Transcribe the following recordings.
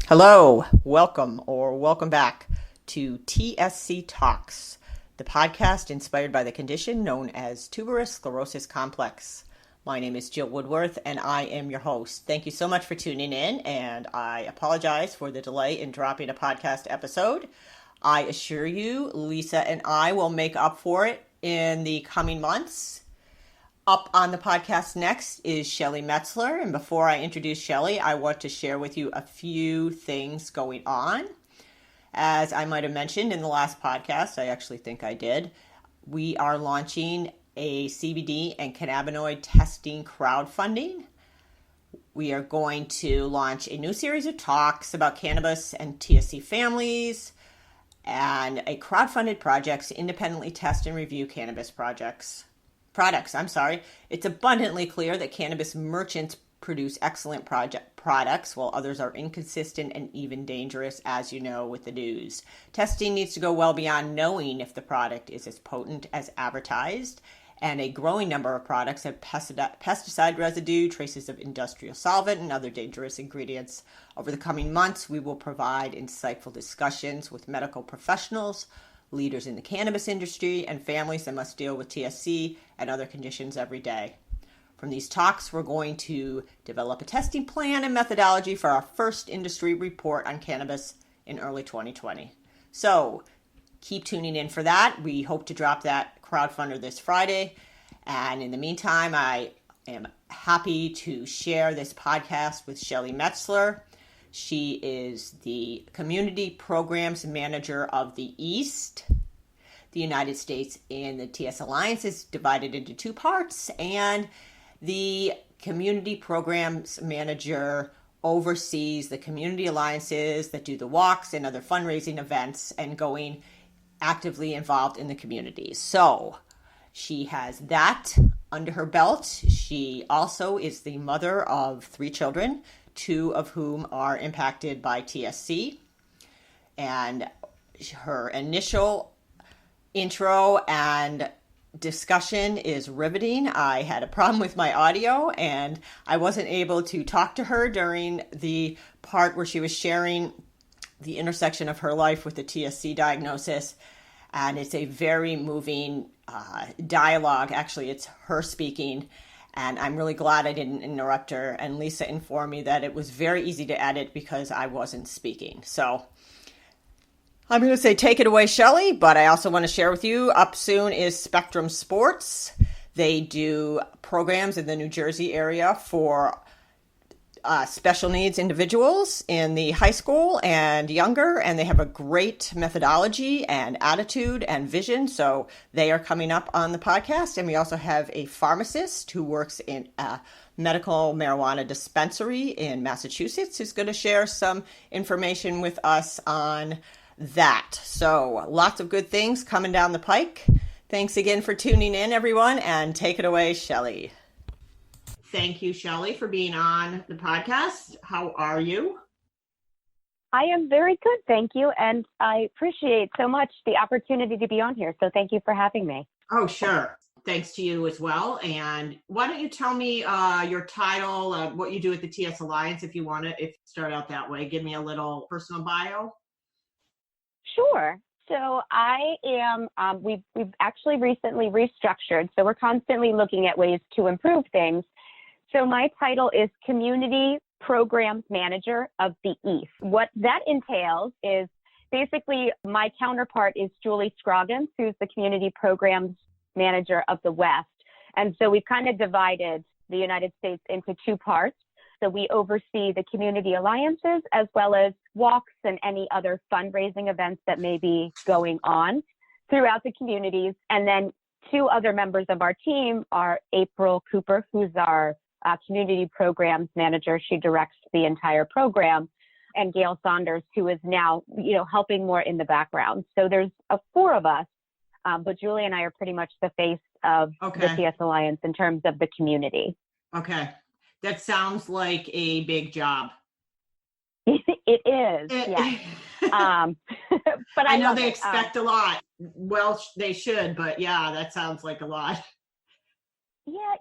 Hello, welcome back to TSC Talks, the podcast inspired by the condition known as tuberous sclerosis complex. My name is Jill Woodworth and I am your host. Thank you so much for tuning in, and I apologize for the delay in dropping a podcast episode. I assure you, Lisa and I will make up for it in the coming months. Up on the podcast next is Shelly Meitzler, and before I introduce Shelly, I want to share with you a few things going on. As I might have mentioned in the last podcast, I actually think I did, we are launching a CBD and cannabinoid testing crowdfunding. We are going to launch a new series of talks about cannabis and TSC families, and a crowdfunded project to independently test and review cannabis products. It's abundantly clear that cannabis merchants produce excellent products while others are inconsistent and even dangerous, as you know with the news. Testing needs to go well beyond knowing if the product is as potent as advertised, and a growing number of products have pesticide residue, traces of industrial solvent, and other dangerous ingredients. Over the coming months, we will provide insightful discussions with medical professionals, leaders in the cannabis industry, and families that must deal with TSC and other conditions every day. From these talks, we're going to develop a testing plan and methodology for our first industry report on cannabis in early 2020. So keep tuning in for that. We hope to drop that crowdfunder this Friday. And in the meantime, I am happy to share this podcast with Shelly Meitzler. She is the Community Programs Manager of the East. The United States and the TS Alliance is divided into two parts, and the Community Programs Manager oversees the community alliances that do the walks and other fundraising events and going actively involved in the communities. So she has that under her belt. She also is the mother of 3 children, 2 of whom are impacted by TSC. And her initial intro and discussion is riveting. I had a problem with my audio and I wasn't able to talk to her during the part where she was sharing the intersection of her life with the TSC diagnosis. And it's a very moving dialogue. Actually, it's her speaking. And I'm really glad I didn't interrupt her. And Lisa informed me that it was very easy to edit because I wasn't speaking. So I'm going to say take it away, Shelly. But I also want to share with you, up soon is Spectrum Sports. They do programs in the New Jersey area for special needs individuals in the high school and younger, and they have a great methodology and attitude and vision. So they are coming up on the podcast. And we also have a pharmacist who works in a medical marijuana dispensary in Massachusetts who's going to share some information with us on that. So lots of good things coming down the pike. Thanks again for tuning in, everyone, and take it away, Shelly. Thank you, Shelly, for being on the podcast. How are you? I am very good, thank you. And I appreciate so much the opportunity to be on here. So thank you for having me. Oh, sure. Thanks to you as well. And why don't you tell me your title, what you do at the TS Alliance, if you want to, start out that way. Give me a little personal bio. Sure. So I am, we've actually recently restructured. So we're constantly looking at ways to improve things. So my title is Community Programs Manager of the East. What that entails is basically my counterpart is Julie Scroggins, who's the Community Programs Manager of the West. And so we've kind of divided the United States into 2 parts. So we oversee the community alliances as well as walks and any other fundraising events that may be going on throughout the communities. And then 2 other members of our team are April Cooper, who's our community programs manager. She directs the entire program, and Gail Saunders, who is now, helping more in the background. So there's 4 of us, but Julie and I are pretty much the face of the TS Alliance in terms of the community. Okay. That sounds like a big job. It is, yes. But I know they expect a lot. Well, they should, but yeah, that sounds like a lot. Yeah,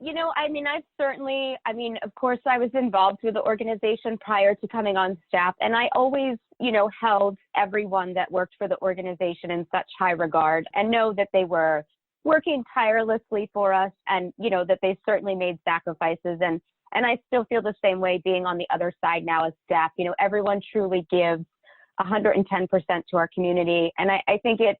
of course, I was involved with the organization prior to coming on staff, and I always, held everyone that worked for the organization in such high regard and know that they were working tirelessly for us and, that they certainly made sacrifices. And I still feel the same way being on the other side now as staff. Everyone truly gives 110% to our community. And I think it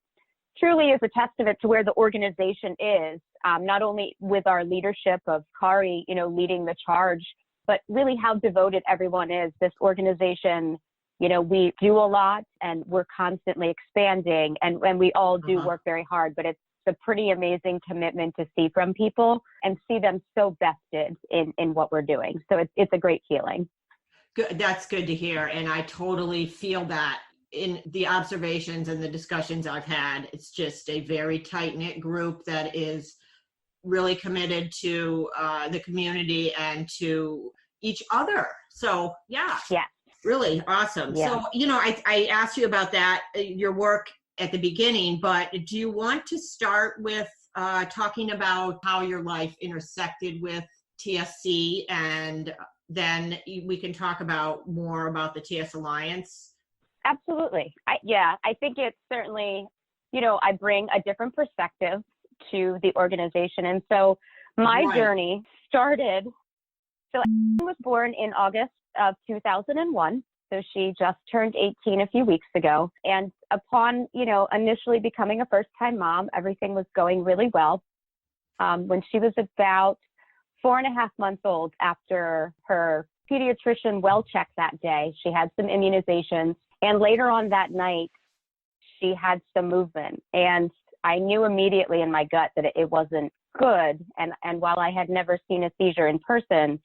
truly is a testament to where the organization is, not only with our leadership of Kari, leading the charge, but really how devoted everyone is. This organization, we do a lot and we're constantly expanding, and we all do work very hard, but it's a pretty amazing commitment to see from people and see them so vested in what we're doing. So it's a great feeling. Good. That's good to hear. And I totally feel that in the observations and the discussions I've had. It's just a very tight-knit group that is really committed to the community and to each other. So yeah. Really awesome. Yeah. So, I asked you about that, your work at the beginning, but do you want to start with talking about how your life intersected with TSC, and then we can talk about more about the TS Alliance? Absolutely. I think it's certainly, I bring a different perspective to the organization. And so my journey started, I was born in August of 2001. So she just turned 18 a few weeks ago. And upon, initially becoming a first-time mom, everything was going really well. When she was about 4.5 months old, after her pediatrician well checked that day, she had some immunizations. And later on that night, she had some movement. And I knew immediately in my gut that it wasn't good. And while I had never seen a seizure in person,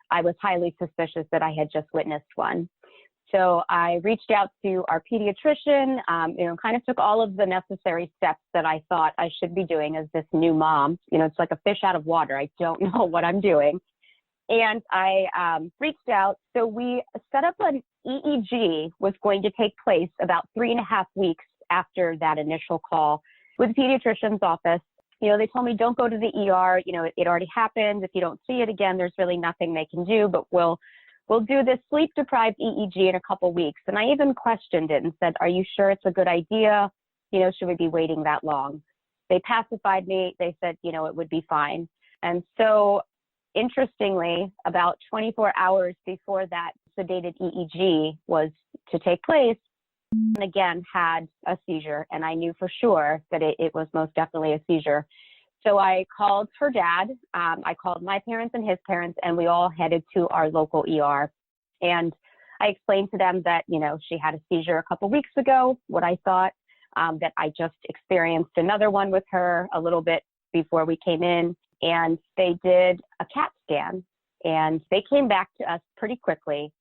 I was highly suspicious that I had just witnessed one. So I reached out to our pediatrician, kind of took all of the necessary steps that I thought I should be doing as this new mom. It's like a fish out of water. I don't know what I'm doing. And I reached out. So we set up an EEG was going to take place about 3.5 weeks after that initial call with the pediatrician's office. They told me, don't go to the ER. It already happened. If you don't see it again, there's really nothing they can do, but we'll do this sleep-deprived EEG in a couple weeks. And I even questioned it and said, are you sure it's a good idea? Should we be waiting that long? They pacified me. They said, it would be fine. And so interestingly, about 24 hours before that sedated EEG was to take place, and again had a seizure. And I knew for sure that it was most definitely a seizure. So I called her dad, I called my parents and his parents, and we all headed to our local ER. And I explained to them that, she had a seizure a couple weeks ago, what I thought, that I just experienced another one with her a little bit before we came in. And they did a CAT scan, and they came back to us pretty quickly.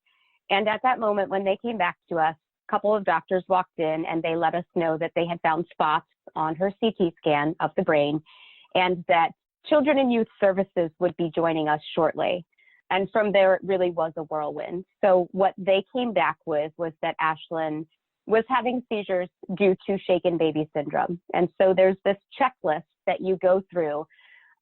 And at that moment, when they came back to us, a couple of doctors walked in and they let us know that they had found spots on her CT scan of the brain, and that Children and Youth Services would be joining us shortly. And from there, it really was a whirlwind. So what they came back with was that Ashlyn was having seizures due to shaken baby syndrome. And so there's this checklist that you go through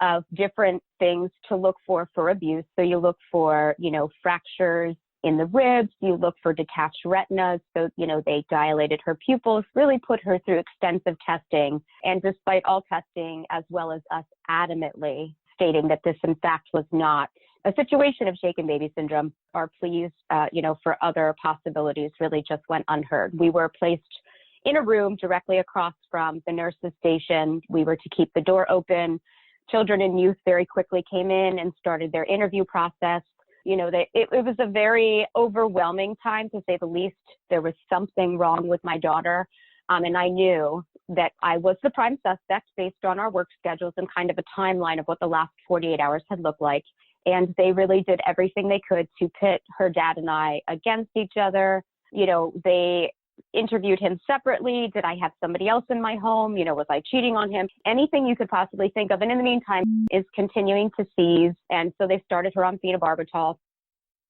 of different things to look for abuse. So you look for, fractures in the ribs, you look for detached retinas. So, they dilated her pupils, really put her through extensive testing. And despite all testing, as well as us adamantly stating that this in fact was not a situation of shaken baby syndrome, our pleas, for other possibilities really just went unheard. We were placed in a room directly across from the nurse's station. We were to keep the door open. Children and Youth very quickly came in and started their interview process. It was a very overwhelming time, to say the least. There was something wrong with my daughter. And I knew that I was the prime suspect based on our work schedules and kind of a timeline of what the last 48 hours had looked like. And they really did everything they could to pit her dad and I against each other. They interviewed him separately. Did I have somebody else in my home? Was I cheating on him? Anything you could possibly think of. And in the meantime, is continuing to seize. And so they started her on phenobarbital.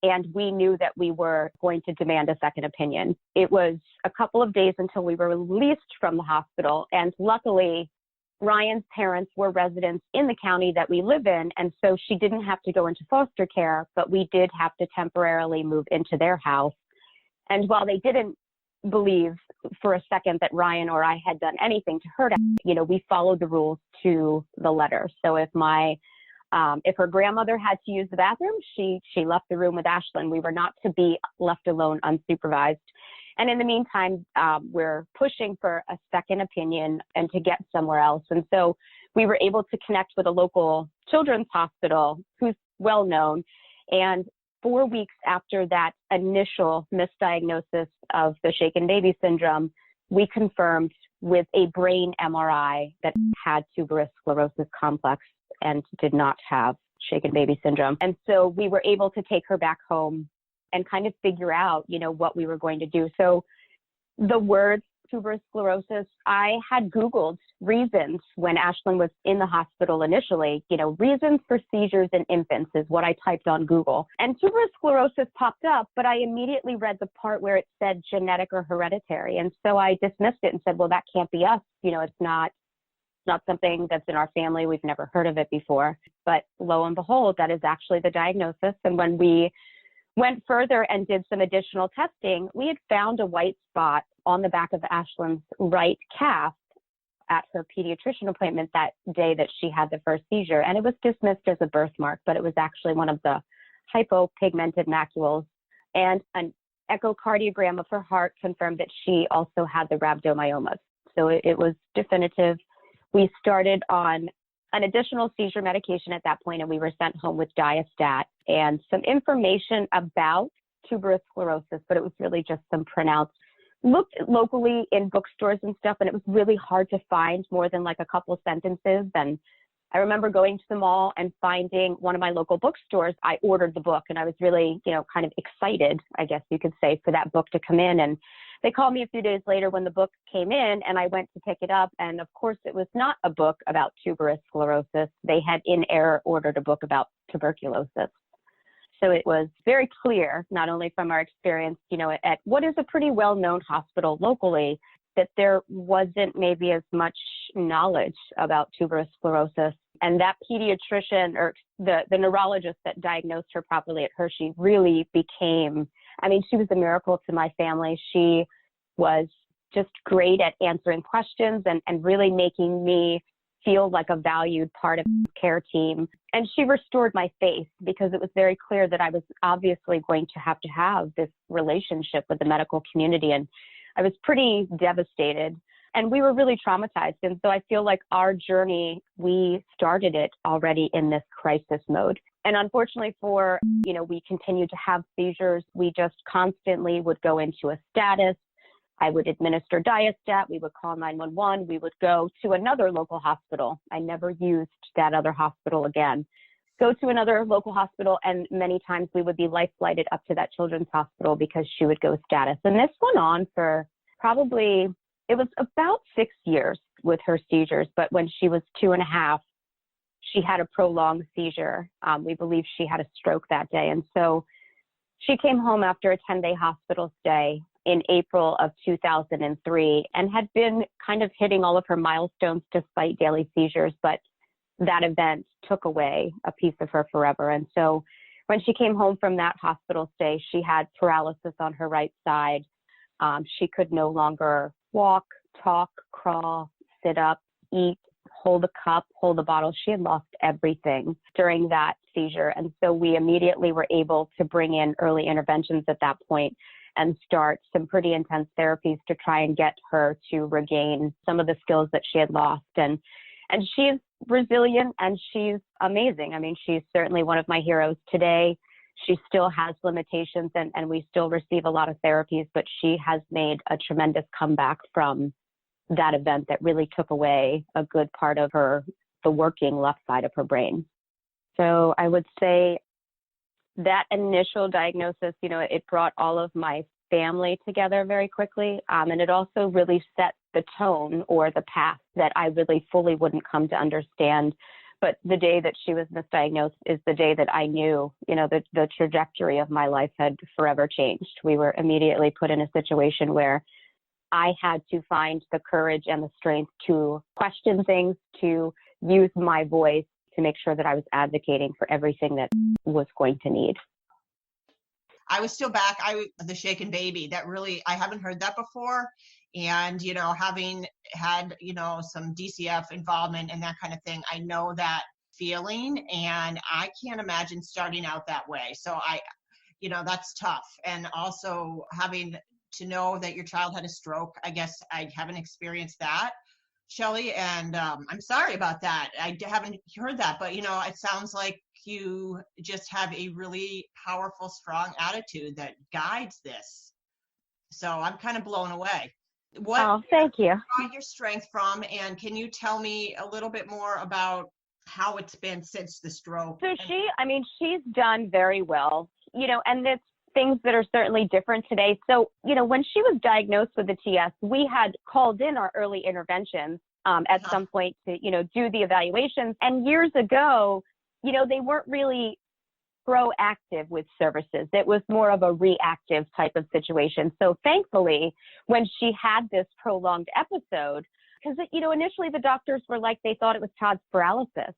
And we knew that we were going to demand a second opinion. It was a couple of days until we were released from the hospital. And luckily, Ryan's parents were residents in the county that we live in, and so she didn't have to go into foster care, but we did have to temporarily move into their house. And while they didn't believe for a second that Ryan or I had done anything to hurt her, we followed the rules to the letter. So if her grandmother had to use the bathroom, she left the room with Ashlyn. We were not to be left alone unsupervised. And in the meantime, we're pushing for a second opinion and to get somewhere else. And so we were able to connect with a local children's hospital who's well known. And 4 weeks after that initial misdiagnosis of the shaken baby syndrome, we confirmed with a brain MRI that had tuberous sclerosis complex and did not have shaken baby syndrome. And so we were able to take her back home and kind of figure out, what we were going to do. So the word tuberous sclerosis, I had Googled reasons when Ashlyn was in the hospital initially, reasons for seizures in infants is what I typed on Google. And tuberous sclerosis popped up, but I immediately read the part where it said genetic or hereditary. And so I dismissed it and said, well, that can't be us. It's not something that's in our family. We've never heard of it before. But lo and behold, that is actually the diagnosis. And when we went further and did some additional testing, we had found a white spot on the back of Ashlyn's right calf at her pediatrician appointment that day that she had the first seizure. And it was dismissed as a birthmark, but it was actually one of the hypopigmented macules. And an echocardiogram of her heart confirmed that she also had the rhabdomyomas. So it was definitive. We started on an additional seizure medication at that point, and we were sent home with Diastat and some information about tuberous sclerosis, but it was really just some printouts. Looked locally in bookstores and stuff, and it was really hard to find more than like a couple sentences. And I remember going to the mall and finding one of my local bookstores. I ordered the book, and I was really, kind of excited, I guess you could say, for that book to come in. And they called me a few days later when the book came in, and I went to pick it up. And of course, it was not a book about tuberous sclerosis. They had in error ordered a book about tuberculosis. So it was very clear, not only from our experience, at what is a pretty well-known hospital locally, that there wasn't maybe as much knowledge about tuberous sclerosis. And that pediatrician or the neurologist that diagnosed her properly at Hershey really became, she was a miracle to my family. She was just great at answering questions and really making me feel like a valued part of the care team. And she restored my faith because it was very clear that I was obviously going to have this relationship with the medical community. And I was pretty devastated and we were really traumatized. And so I feel like our journey, we started it already in this crisis mode. And unfortunately we continued to have seizures. We just constantly would go into a status. I would administer Diastat. We would call 911. We would go to another local hospital. I never used that other hospital again. Go to another local hospital, and many times we would be life flighted up to that children's hospital because she would go status. And this went on for it was about 6 years with her seizures. But when she was 2.5, she had a prolonged seizure. We believe she had a stroke that day. And so she came home after a 10-day hospital stay in April of 2003 and had been kind of hitting all of her milestones despite daily seizures, but that event took away a piece of her forever. And so when she came home from that hospital stay, she had paralysis on her right side. She could no longer walk, talk, crawl, sit up, eat, hold a cup, hold a bottle. She had lost everything during that seizure. And so we immediately were able to bring in early interventions at that point and start some pretty intense therapies to try and get her to regain some of the skills that she had lost. And she's resilient and she's amazing. She's certainly one of my heroes today. She still has limitations and we still receive a lot of therapies, but she has made a tremendous comeback from that event that really took away a good part of the working left side of her brain. So I would say that initial diagnosis, it brought all of my family together very quickly. And it also really set the tone or the path that I really fully wouldn't come to understand. But the day that she was misdiagnosed is the day that I knew, the trajectory of my life had forever changed. We were immediately put in a situation where I had to find the courage and the strength to question things, to use my voice to make sure that I was advocating for everything that was going to need. I was still back. The shaken baby, that really, I haven't heard that before. And, having had, some DCF involvement and that kind of thing, I know that feeling, and I can't imagine starting out that way. So that's tough. And also having to know that your child had a stroke, I guess I haven't experienced that, Shelly, and I'm sorry about that. I haven't heard that, but it sounds like you just have a really powerful, strong attitude that guides this. So I'm kind of blown away. Oh, thank you. Got your strength from, and can you tell me a little bit more about how it's been since the stroke? So she's done very well, and it's things that are certainly different today. So, when she was diagnosed with the TS, we had called in our early interventions at some point to, do the evaluations. And years ago, they weren't really proactive with services. It was more of a reactive type of situation. So thankfully, when she had this prolonged episode, because, initially the doctors were like, they thought it was Todd's paralysis.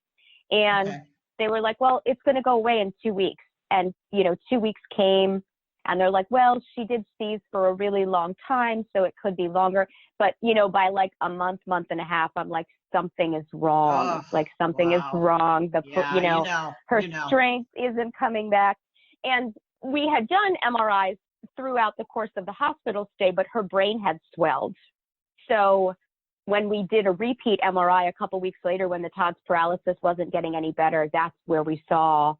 And they were like, well, it's going to go away in 2 weeks. And, 2 weeks came and they're like, well, she did seize for a really long time, so it could be longer. But, by like a month and a half, I'm like, something is wrong. Something is wrong. Her strength isn't coming back. And we had done MRIs throughout the course of the hospital stay, but her brain had swelled. So when we did a repeat MRI a couple weeks later, when the Todd's paralysis wasn't getting any better, that's where we saw,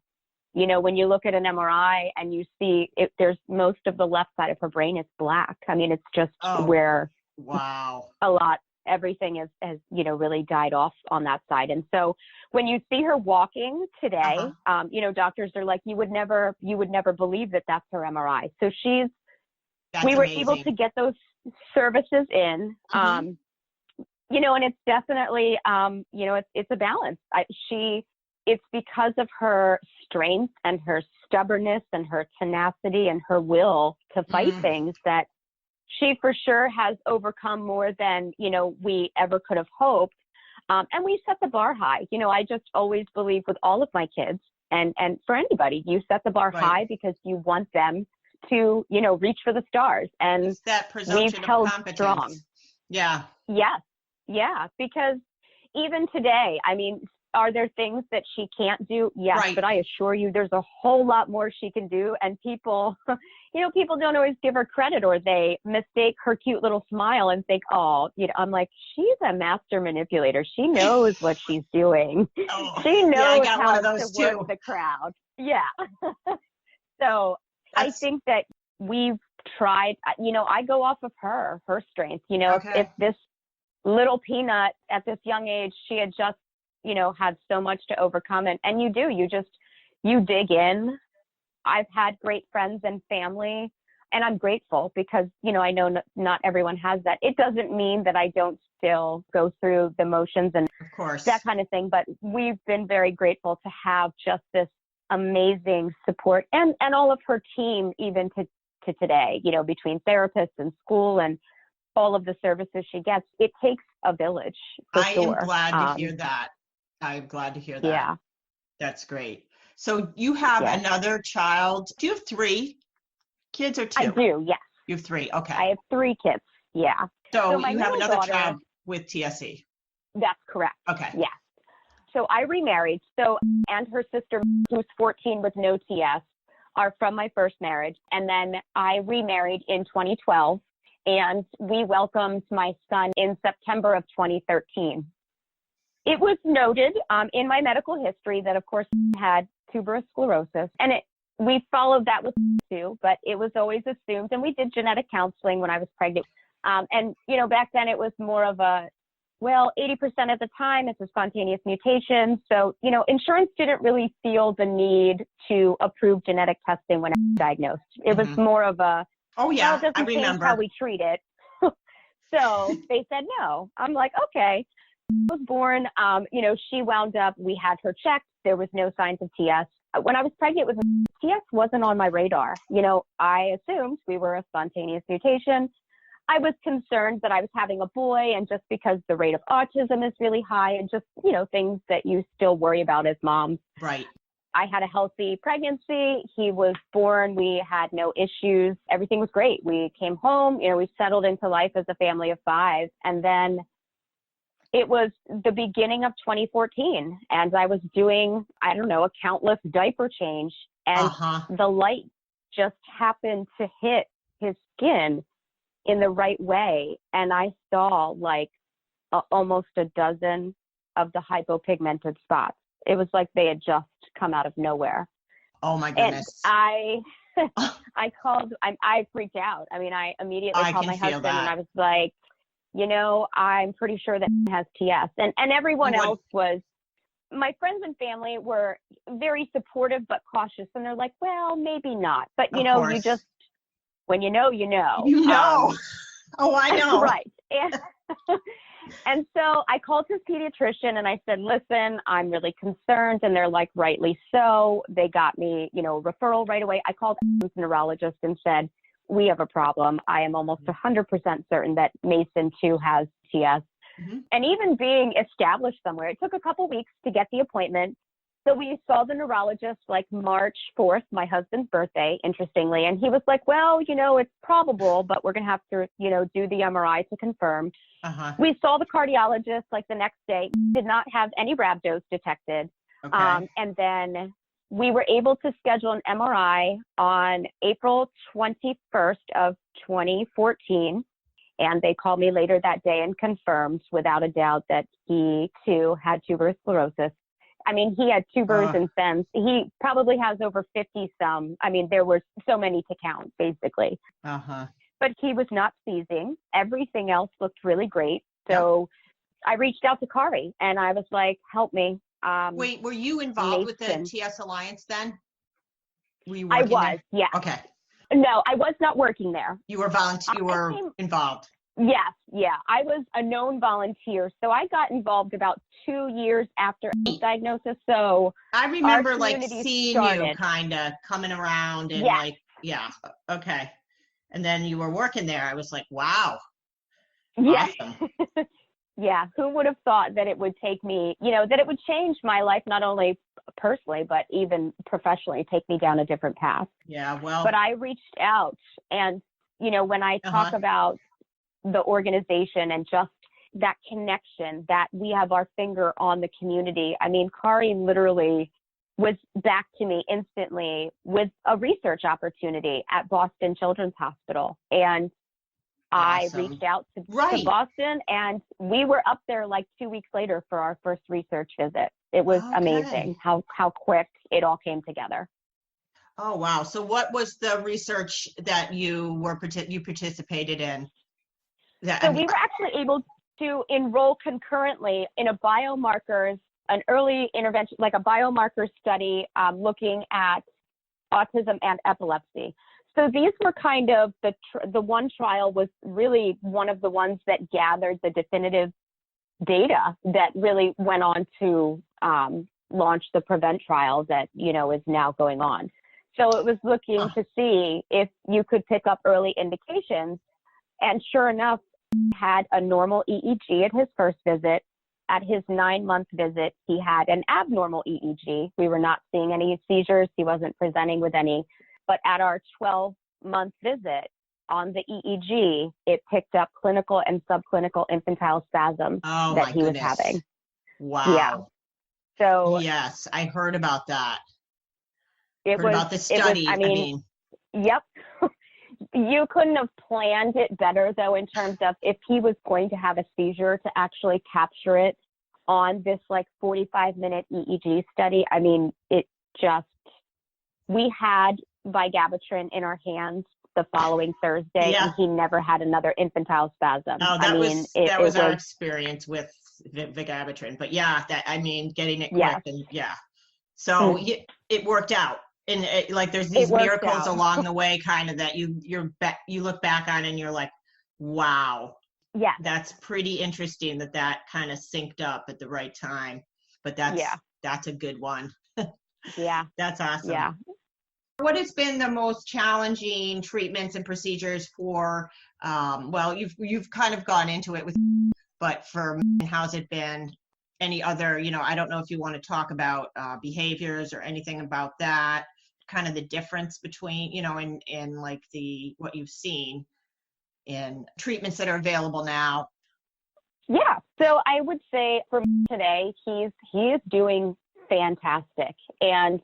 when you look at an MRI and you see there's most of the left side of her brain is black. I mean, it's just where everything has really died off on that side. And so when you see her walking today, doctors are like, you would never believe that that's her MRI. So we were able to get those services in, and it's definitely, it's a balance. It's because of her strength and her stubbornness and her tenacity and her will to fight things that she for sure has overcome more than, we ever could have hoped. And we set the bar high. I just always believe with all of my kids and for anybody, you set the bar high because you want them to, reach for the stars. And it's that presumption of competence. Strong. Yeah. Yes. Yeah. Because even today, are there things that she can't do? Yes, but I assure you there's a whole lot more she can do. And people, people don't always give her credit, or they mistake her cute little smile and think, I'm like, she's a master manipulator. She knows what she's doing. She knows how to work the crowd. Yeah. So I think that we've tried, I go off of her strength. If this little peanut at this young age, she had just, had so much to overcome. And you dig in. I've had great friends and family, and I'm grateful because, I know not everyone has that. It doesn't mean that I don't still go through the motions and of course that kind of thing, but we've been very grateful to have just this amazing support and all of her team, even to today, between therapists and school and all of the services she gets. It takes a village. I am glad to hear that. I'm glad to hear that. Yeah. That's great. So you have another child. Do you have 3 kids or 2? I do, yes. You have 3. Okay. I have 3 kids. Yeah. So you have another child with TSC. That's correct. Okay. Yes. So I remarried. And her sister, who's 14 with no TS, are from my first marriage. And then I remarried in 2012, and we welcomed my son in September of 2013. It was noted in my medical history that, of course, I had tuberous sclerosis, and we followed that with too, but it was always assumed, and we did genetic counseling when I was pregnant. And, back then it was more of 80% of the time it's a spontaneous mutation. So, insurance didn't really feel the need to approve genetic testing when I was diagnosed. It was more of it doesn't change how we treat it. So they said no. I'm like, okay. I was born, she wound up, we had her checked. There was no signs of TS. When I was pregnant with TS wasn't on my radar. I assumed we were a spontaneous mutation. I was concerned that I was having a boy, and just because the rate of autism is really high, and just, things that you still worry about as moms. Right. I had a healthy pregnancy. He was born. We had no issues. Everything was great. We came home, we settled into life as a family of 5. And then it was the beginning of 2014, and I was doing, a countless diaper change, and the light just happened to hit his skin in the right way. And I saw almost a dozen of the hypopigmented spots. It was like they had just come out of nowhere. Oh my goodness. And I called, I freaked out. I mean, I immediately called my husband and I was like, I'm pretty sure that he has TS. And everyone else was, my friends and family were very supportive, but cautious. And they're like, well, maybe not. But, you just, when you know, you know. You know. Oh, I know. Right. And so I called his pediatrician and I said, listen, I'm really concerned. And they're like, rightly so. They got me, referral right away. I called his neurologist and said, we have a problem. I am almost 100% certain that Mason too has TS. Mm-hmm. And even being established somewhere, it took a couple weeks to get the appointment. So we saw the neurologist March 4th, my husband's birthday, interestingly. And he was like, well, it's probable, but we're going to have to, do the MRI to confirm. We saw the cardiologist the next day, did not have any rhabdos detected. Okay. And then we were able to schedule an MRI on April 21st of 2014. And they called me later that day and confirmed without a doubt that he too had tuberous sclerosis. I mean, he had tubers and stems. He probably has over 50 some. I mean, there were so many to count, basically. But he was not seizing. Everything else looked really great. So I reached out to Kari and I was like, help me. Wait, were you involved with the TS Alliance then? Were you I working was, there? yeah. Okay. No, I was not working there. You were involved. Yes, yeah. I was a known volunteer. So I got involved about 2 years after diagnosis. So I remember seeing you kind of coming around and okay. And then you were working there. I was like, wow. Yeah. Awesome. Yeah. Who would have thought that it would take me, that it would change my life, not only personally, but even professionally, take me down a different path. Yeah. Well, but I reached out and, when I talk about the organization and just that connection that we have our finger on the community. I mean, Kari literally was back to me instantly with a research opportunity at Boston Children's Hospital. And I reached out to Boston and we were up there 2 weeks later for our first research visit. It was amazing how quick it all came together. Oh, wow. So what was the research that you participated in? So we were actually able to enroll concurrently in a biomarkers, an early intervention, a biomarker study looking at autism and epilepsy. So these were kind of the one trial was really one of the ones that gathered the definitive data that really went on to launch the PREVENT trial that, is now going on. So it was looking to see if you could pick up early indications. And sure enough, he had a normal EEG at his first visit. At his 9-month visit, he had an abnormal EEG. We were not seeing any seizures. He wasn't presenting with any. But at our 12-month visit on the EEG, it picked up clinical and subclinical infantile spasms that he was having. Wow. Yeah. So yes, I heard about that. Heard about the study. Yep. You couldn't have planned it better, though, in terms of if he was going to have a seizure, to actually capture it on this 45-minute EEG study. I mean, we had vigabatrin in our hands the following Thursday, and he never had another infantile spasm. Oh, that was our experience with vigabatrin. But getting it quick and So it worked out. And there's these miracles along the way, kind of that you look back on and you're like, wow, that's pretty interesting that kind of synced up at the right time. But that's a good one. Yeah, that's awesome. Yeah, What has been the most challenging treatments and procedures for, well, you've kind of gone into it with, but for men, how's it been? Any other, I don't know if you want to talk about behaviors or anything about that, kind of the difference between, in like what you've seen in treatments that are available now. Yeah. So I would say for today, he is doing fantastic. And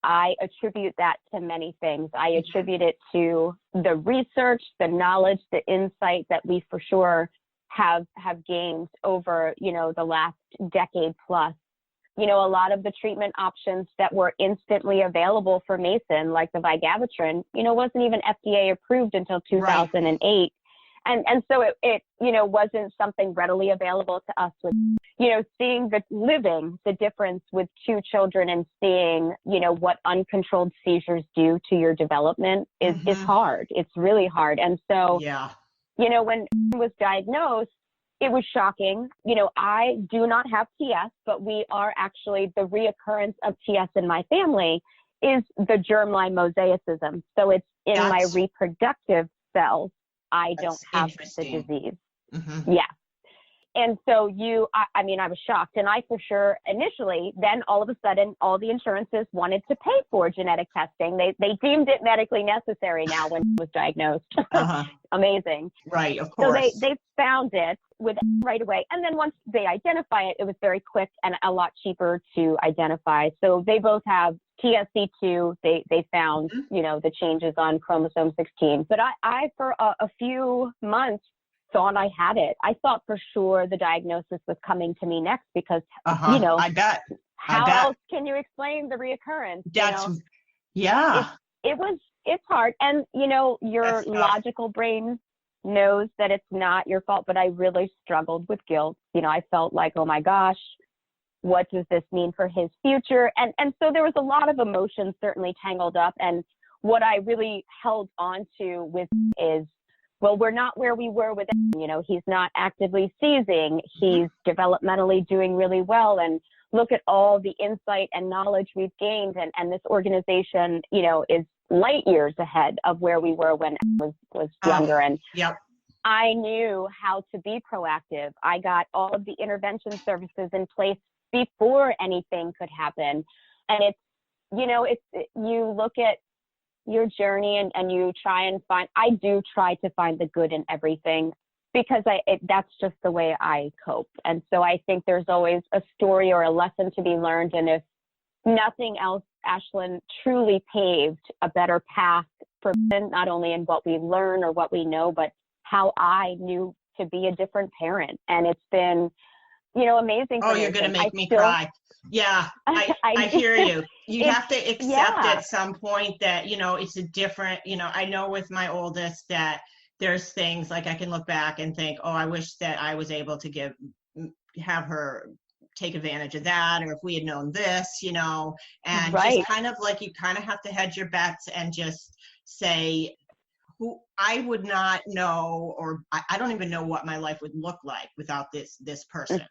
I attribute that to many things. I attribute it to the research, the knowledge, the insight that we for sure have gained over, the last decade plus. A lot of the treatment options that were instantly available for Mason, like the vigabatrin, wasn't even FDA approved until 2008. Right. And so it wasn't something readily available to us with, seeing living the difference with 2 children and seeing, what uncontrolled seizures do to your development is hard. It's really hard. And so, when he was diagnosed, it was shocking. I do not have TS, but we are actually, the reoccurrence of TS in my family is the germline mosaicism. So it's in my reproductive cells. I don't have the disease. Yeah. And so I was shocked. And I for sure initially, then all of a sudden, all the insurances wanted to pay for genetic testing. They deemed it medically necessary now when he was diagnosed. Amazing. Right, of course. So they found it right away. And then once they identify it, it was very quick and a lot cheaper to identify. So they both have TSC2. They found, the changes on chromosome 16. But I for a few months, thought I had it. I thought for sure the diagnosis was coming to me next because, I bet. How else can you explain the reoccurrence? It's hard. And, your logical brain knows that it's not your fault, but I really struggled with guilt. I felt like, oh my gosh, what does this mean for his future? And so there was a lot of emotions certainly tangled up. And what I really held on to with is, well, we're not where we were with, he's not actively seizing. He's developmentally doing really well. And look at all the insight and knowledge we've gained. And this organization, is light years ahead of where we were when I was younger. And I knew how to be proactive. I got all of the intervention services in place before anything could happen. And it's, you look at your journey and you I do try to find the good in everything because that's just the way I cope. And so I think there's always a story or a lesson to be learned. And if nothing else, Ashlyn truly paved a better path for men, not only in what we learn or what we know, but how I knew to be a different parent. And it's been, amazing. Oh, you're going to make me cry. Yeah, I hear you. You have to accept at some point that, it's a different, I know with my oldest that there's things like I can look back and think, oh, I wish that I was able to have her take advantage of that, or if we had known this, and just kind of like you kind of have to hedge your bets and just say, who I would not know, or I don't even know what my life would look like without this person.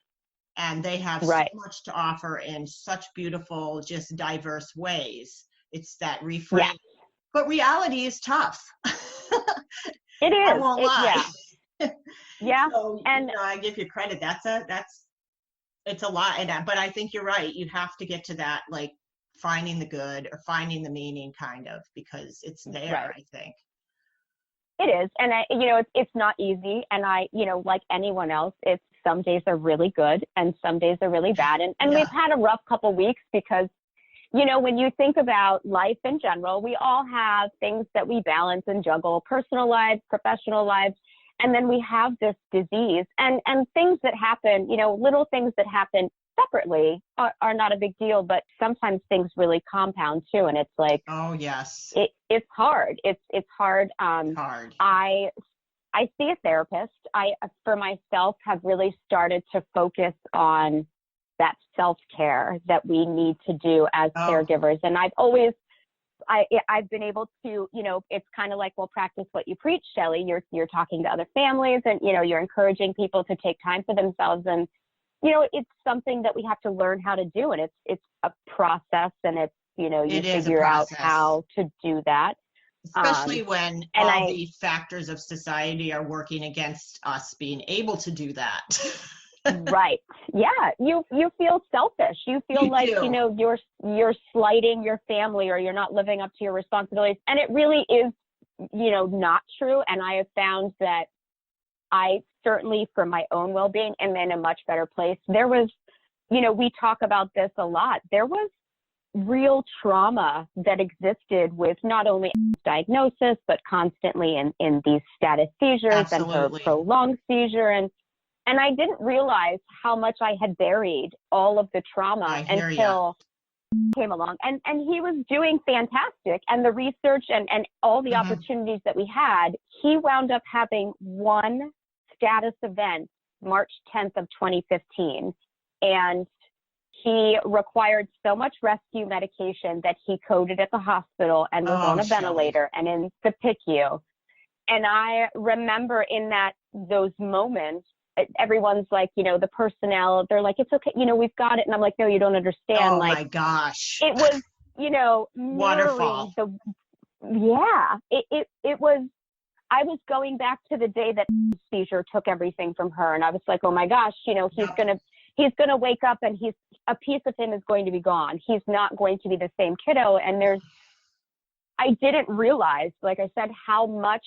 And they have so much to offer in such beautiful, just diverse ways. It's that reframe. Yeah. But reality is tough. It is. I won't lie. Yeah. So, and I give you credit. It's a lot. But I think you're right. You have to get to that, like finding the good or finding the meaning kind of, because it's there, I think. It is. And it's not easy. And like anyone else, some days are really good and some days are really bad. And we've had a rough couple weeks because, when you think about life in general, we all have things that we balance and juggle, personal lives, professional lives. And then we have this disease and things that happen, little things that happen separately are not a big deal, but sometimes things really compound too. And it's like, oh yes, it's hard. It's hard. Hard. I see a therapist. I, for myself, have really started to focus on that self-care that we need to do as caregivers. And I've been able to, it's kind of like, well, practice what you preach, Shelly. You're talking to other families and, you're encouraging people to take time for themselves. And, it's something that we have to learn how to do. And it's a process and you It is a figure out process, how to do that. especially when And all the factors of society are working against us being able to do that. right. Yeah. You feel selfish. You feel You like, do. you're slighting your family, or you're not living up to your responsibilities. And it really is, not true. And I have found that I certainly, for my own well-being, am in a much better place. There was, we talk about this a lot. There was real trauma that existed with not only diagnosis, but constantly in these status seizures. Absolutely. And her prolonged seizure. And I didn't realize how much I had buried all of the trauma until he came along. And he was doing fantastic. And the research and all the opportunities that we had, he wound up having one status event, March 10th of 2015. And he required so much rescue medication that he coded at the hospital and was on a ventilator and in the PICU. And I remember in those moments, everyone's like, the personnel, they're like, it's okay, we've got it. And I'm like, no, you don't understand. Oh like, my gosh. It was, waterfall. It was, I was going back to the day that seizure took everything from her. And I was like, oh my gosh, he's going to wake up and a piece of him is going to be gone. He's not going to be the same kiddo. And I didn't realize, like I said, how much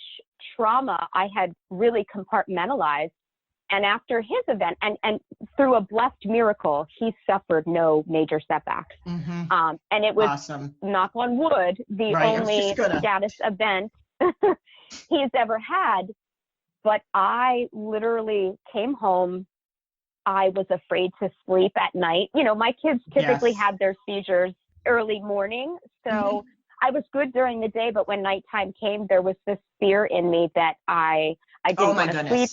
trauma I had really compartmentalized. And after his event, and through a blessed miracle, he suffered no major setbacks. And it was, awesome. Knock on wood, the only status event he's ever had. But I literally came home. I was afraid to sleep at night. My kids typically had their seizures early morning. So I was good during the day, but when nighttime came, there was this fear in me that I didn't want to sleep.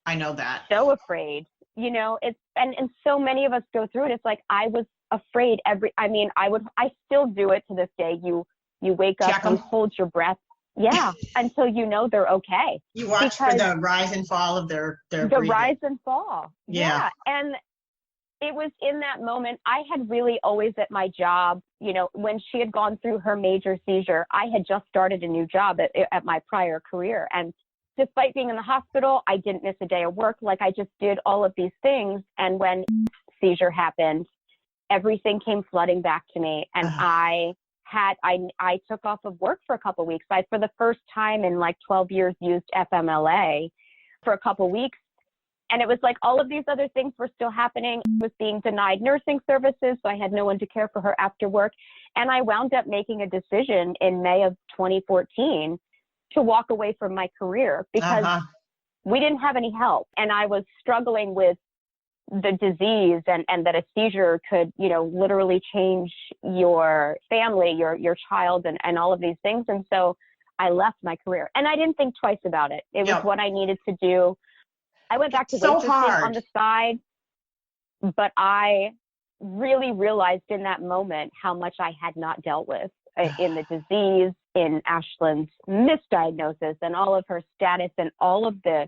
I know that. So afraid, it's, and so many of us go through it. It's like, I was afraid I still do it to this day. You wake up, you hold your breath. Yeah. Until they're okay. You watch for the rise and fall of their breathing. Rise and fall. Yeah. And it was in that moment, I had really always at my job, when she had gone through her major seizure, I had just started a new job at my prior career. And despite being in the hospital, I didn't miss a day of work. Like, I just did all of these things. And when seizure happened, everything came flooding back to me. And I took off of work for a couple of weeks. I, for the first time in like 12 years, used FMLA for a couple of weeks. And it was like all of these other things were still happening. I was being denied nursing services, so I had no one to care for her after work. And I wound up making a decision in May of 2014 to walk away from my career because we didn't have any help. And I was struggling with the disease and that a seizure could, literally change your family, your child, and all of these things. And so I left my career, and I didn't think twice about it. It was what I needed to do. I went back to waitressing on the side, but I really realized in that moment how much I had not dealt with in the disease, in Ashlyn's misdiagnosis, and all of her status, and all of the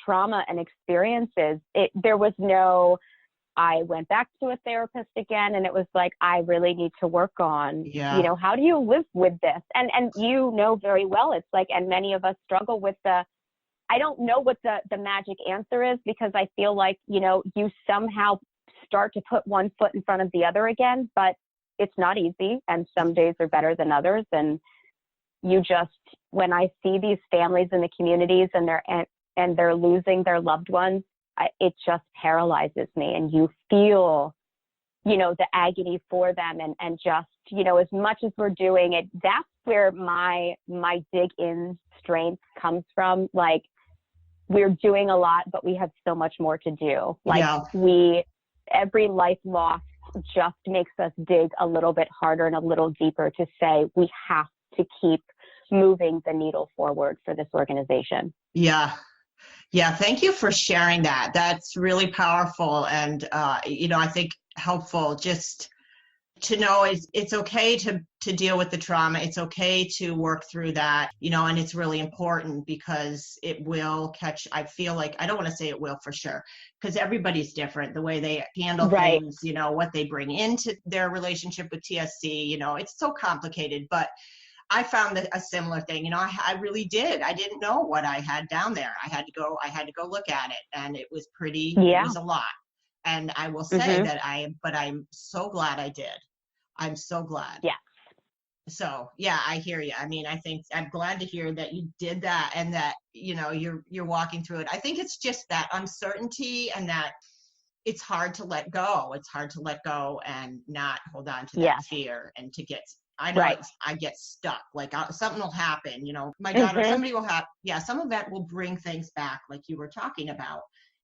trauma and experiences. There was no, I went back to a therapist again, and it was like, I really need to work on, how do you live with this? And very well, it's like, and many of us struggle with I don't know what the magic answer is, because I feel like, you somehow start to put one foot in front of the other again, but it's not easy. And some days are better than others. And when I see these families in the communities and they're losing their loved ones, it just paralyzes me. And you feel, the agony for them, and just, as much as we're doing it, that's where my dig in strength comes from. Like, we're doing a lot, but we have so much more to do. Every life lost just makes us dig a little bit harder and a little deeper to say, we have to keep moving the needle forward for this organization. Yeah. Thank you for sharing that. That's really powerful. And, I think helpful just to know it's okay to deal with the trauma. It's okay to work through that, and it's really important because it will catch, I feel like, I don't want to say it will for sure, because everybody's different, the way they handle Right. things, what they bring into their relationship with TSC, it's so complicated, but I found a similar thing. I really did. I didn't know what I had down there. I had to go look at it, and it was it was a lot. And I will say that I'm so glad I did. I'm so glad. Yeah. So yeah, I hear you. I mean, I think I'm glad to hear that you did that and that, you're walking through it. I think it's just that uncertainty and that it's hard to let go. It's hard to let go and not hold on to that fear and to get, I know I get stuck. Like something will happen, my daughter, somebody will have, some event will bring things back like you were talking about.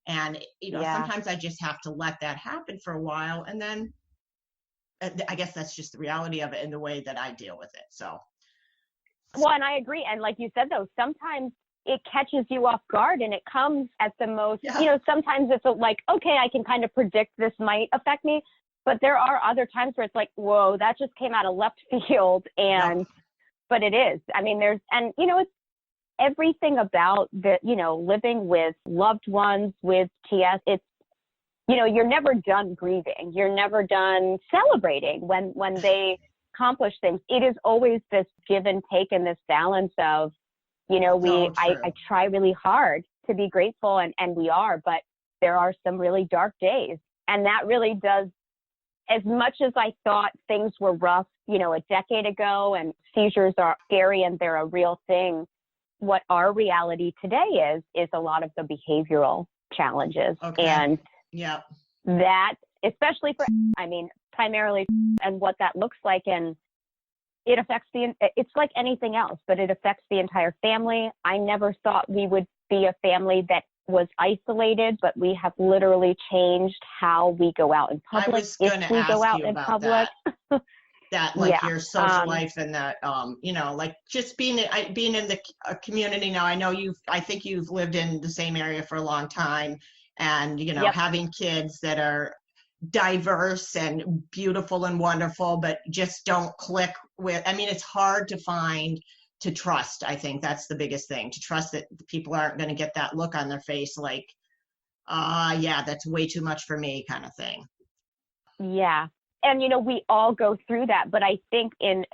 And, sometimes I just have to let that happen for a while. And then I guess that's just the reality of it and the way that I deal with it. So. Well, and I agree. And like you said, though, sometimes it catches you off guard and it comes at the most, sometimes it's like, okay, I can kind of predict this might affect me. But there are other times where it's like, whoa, that just came out of left field. And, but it is, I mean, it's everything about the, living with loved ones with TS. It's, you're never done grieving. You're never done celebrating when they accomplish things. It is always this give and take and this balance of, I try really hard to be grateful and we are, but there are some really dark days. And that really does, as much as I thought things were rough, a decade ago and seizures are scary and they're a real thing. What our reality today is a lot of the behavioral challenges. Okay. And that, especially for, primarily, and what that looks like. And it affects it's like anything else, but it affects the entire family. I never thought we would be a family that was isolated, but we have literally changed how we go out in public. I was going to ask you about that. That your social life and that, like just being in the community now. I know I think you've lived in the same area for a long time and, having kids that are diverse and beautiful and wonderful, but just don't click with, it's hard to trust. I think that's the biggest thing, to trust that people aren't going to get that look on their face like, that's way too much for me kind of thing. Yeah. And, we all go through that, but I think in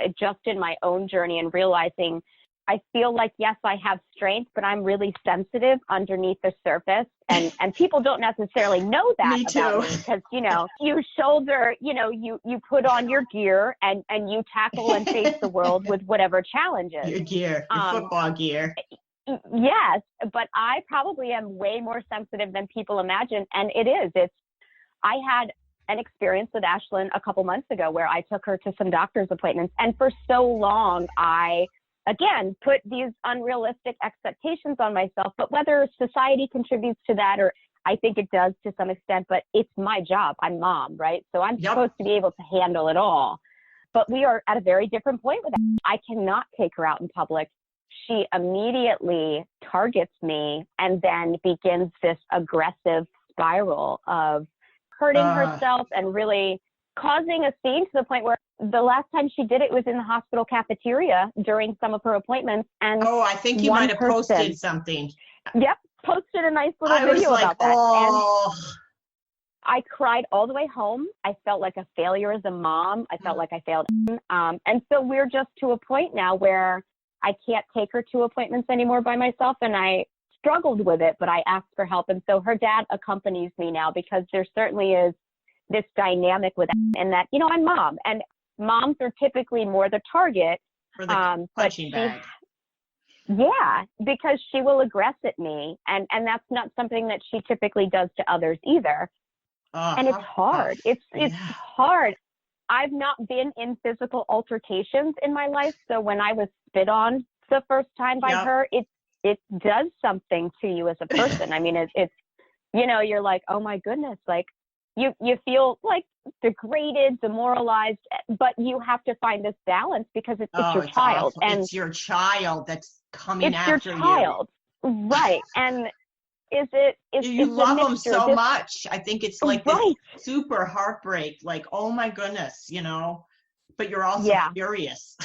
my own journey and realizing, I feel like, yes, I have strength, but I'm really sensitive underneath the surface. And people don't necessarily know that about me because, you shoulder, you put on your gear and you tackle and face the world with whatever challenges. Your gear, your football gear. Yes, but I probably am way more sensitive than people imagine. And I had an experience with Ashlyn a couple months ago where I took her to some doctor's appointments. And for so long, I, again, put these unrealistic expectations on myself, but whether society contributes to that, or I think it does to some extent, but it's my job. I'm mom, right? So I'm supposed to be able to handle it all. But we are at a very different point with that. I cannot take her out in public. She immediately targets me and then begins this aggressive spiral of hurting herself and really causing a scene to the point where the last time she did it was in the hospital cafeteria during some of her appointments. And I think you might have posted something. Yep, posted a nice little video about that. And I cried all the way home. I felt like a failure as a mom. I felt like I failed. And so we're just to a point now where I can't take her to appointments anymore by myself. And I struggled with it, but I asked for help. And so her dad accompanies me now because there certainly is this dynamic with that, and that, I'm mom, and moms are typically more the target. For the punching bag. Yeah, because she will aggress at me, and that's not something that she typically does to others either. And it's hard. It's hard. I've not been in physical altercations in my life, so when I was spit on the first time by her, it does something to you as a person. It's you're like, oh my goodness, like you feel like degraded, demoralized, but you have to find this balance because it's your child. Awful. And it's your child that's coming after you. It's your child. Right. And You it's a love them mixture. so much. I think it's like this Right. super heartbreak, like, oh my goodness, but you're also Yeah. furious.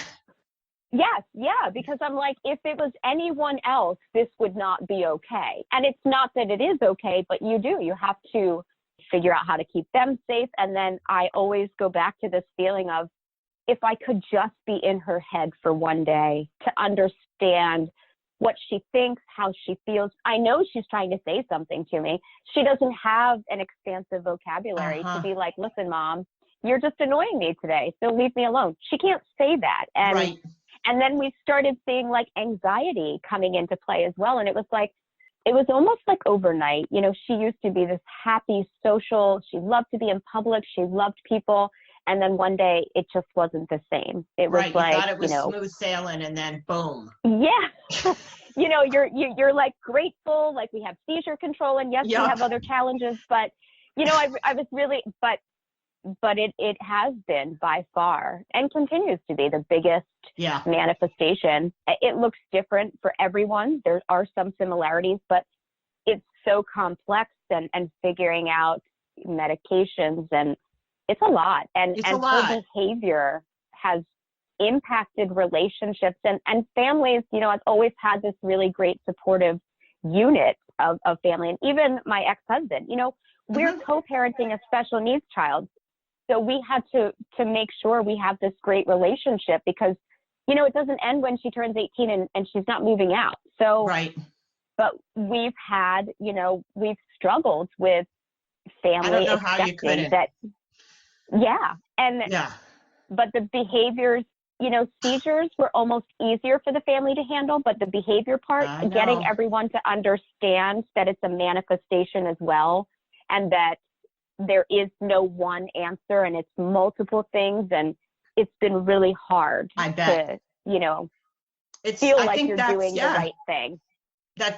Yes, yeah, because I'm like, if it was anyone else, this would not be okay. And it's not that it is okay, but you have to figure out how to keep them safe. And then I always go back to this feeling of, if I could just be in her head for one day to understand what she thinks, how she feels. I know she's trying to say something to me. She doesn't have an expansive vocabulary to be like, listen, Mom, you're just annoying me today, so leave me alone. She can't say that. Right. And then we started seeing like anxiety coming into play as well. And it was almost like overnight. She used to be this happy, social, she loved to be in public, she loved people. And then one day it just wasn't the same. It was right. like, you thought it was smooth sailing, and then boom. Yeah. You're like grateful, like we have seizure control, and yes, we have other challenges, but I was really, but it has been by far and continues to be the biggest manifestation. It looks different for everyone. There are some similarities, but it's so complex and figuring out medications, and it's a lot. And her behavior has impacted relationships and families. I've always had this really great supportive unit of family. And even my ex-husband, we're co-parenting a special needs child. So we had to make sure we have this great relationship, because, it doesn't end when she turns 18 and she's not moving out. So, right. But we've had, we've struggled with family accepting that. Yeah. But the behaviors, seizures were almost easier for the family to handle, but the behavior part, getting everyone to understand that it's a manifestation as well, and that there is no one answer and it's multiple things. And it's been really hard to, feel like you're doing the right thing.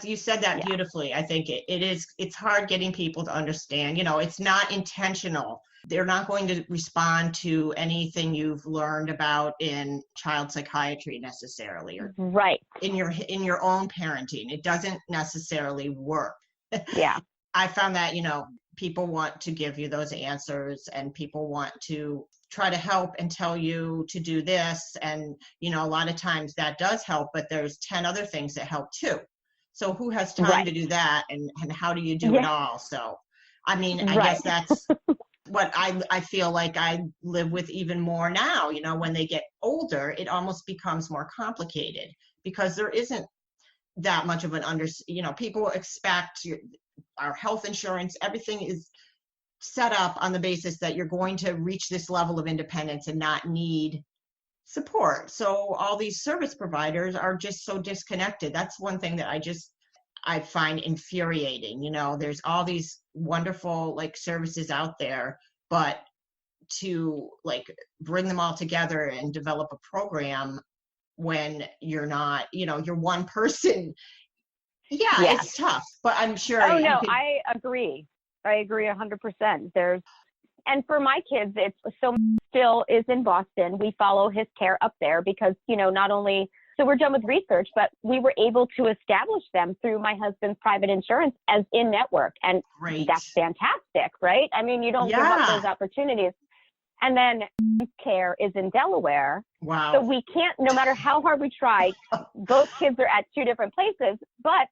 You said that beautifully. I think it's hard getting people to understand, it's not intentional. They're not going to respond to anything you've learned about in child psychiatry necessarily, or in your own parenting. It doesn't necessarily work. Yeah. I found that, people want to give you those answers, and people want to try to help and tell you to do this. And, a lot of times that does help, but there's 10 other things that help too. So who has time to do that? And how do you do it all? So, I guess that's what I feel like I live with even more now. When they get older, it almost becomes more complicated, because there isn't that much of an people expect our health insurance, everything is set up on the basis that you're going to reach this level of independence and not need support. So all these service providers are just so disconnected. That's one thing that I find infuriating. There's all these wonderful services out there, but to bring them all together and develop a program when you're not, you're one person. It's tough, but I'm sure. Oh, no, I agree. I agree 100%. And for my kids, it's so still is in Boston. We follow his care up there because, not only, so we're done with research, but we were able to establish them through my husband's private insurance as in-network. And that's fantastic, right? You don't give up those opportunities. And then care is in Delaware. Wow. So we can't, no matter how hard we try, both kids are at two different places, but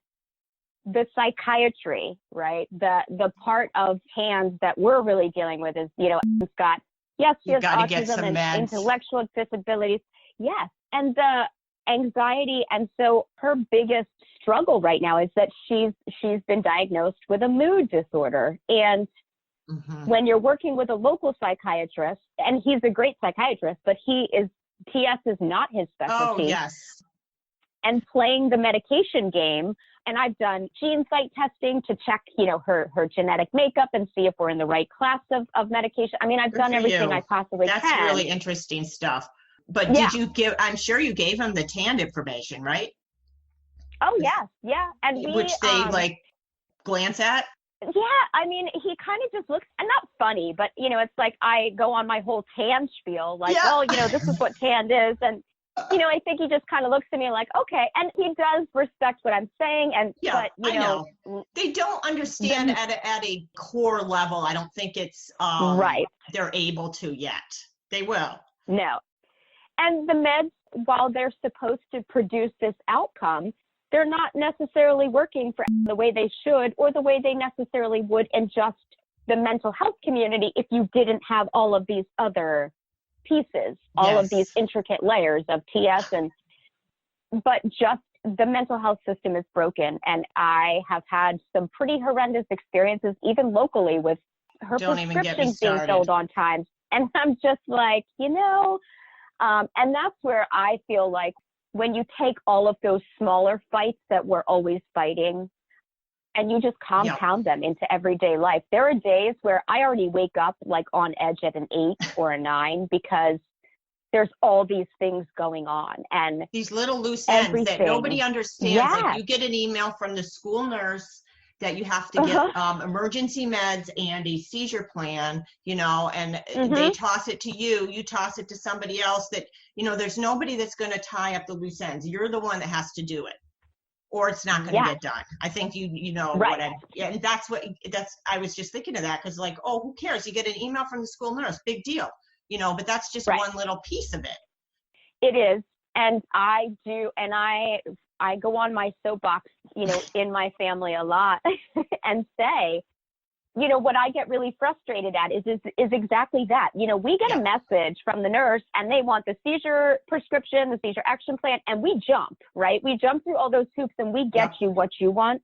the psychiatry, right? The part of hands that we're really dealing with is, she has autism and intellectual disabilities. Yes. And the anxiety. And so her biggest struggle right now is that she's been diagnosed with a mood disorder. And when you're working with a local psychiatrist, and he's a great psychiatrist, but TS is not his specialty. Oh, yes. And playing the medication game. And I've done gene site testing to check, her genetic makeup and see if we're in the right class of medication. I've done everything I possibly can. That's really interesting stuff. But I'm sure you gave him the TAND information, right? Oh, yes. Yeah. And which they glance at? Yeah. He kind of just looks, and not funny, but, it's like I go on my whole TAND spiel, this is what TAND is. And I think he just kind of looks at me like, okay. And he does respect what I'm saying. And, Yeah, but, I know. They don't understand at a core level. I don't think it's, right. they're able to yet. They will. No. And the meds, while they're supposed to produce this outcome, they're not necessarily working for the way they should or the way they necessarily would in just the mental health community if you didn't have all of these other pieces, all of these intricate layers of TS. But just the mental health system is broken. And I have had some pretty horrendous experiences, even locally, with her prescriptions being filled on time. And I'm just like, and that's where I feel like when you take all of those smaller fights that we're always fighting and you just compound them into everyday life. There are days where I already wake up like on edge at an 8 or a 9 because there's all these things going on. And these little loose ends that nobody understands. Like you get an email from the school nurse that you have to get emergency meds and a seizure plan, and they toss it to you, you toss it to somebody else that, there's nobody that's going to tie up the loose ends. You're the one that has to do it or it's not going to get done. I think you know what and I was just thinking of that because like, oh, who cares? You get an email from the school nurse, big deal, but that's just one little piece of it. It is. And I do, and I go on my soapbox, in my family a lot and say, what I get really frustrated at is exactly that. We get a message from the nurse and they want the seizure prescription, the seizure action plan, and we jump, right? We jump through all those hoops and we get you what you want.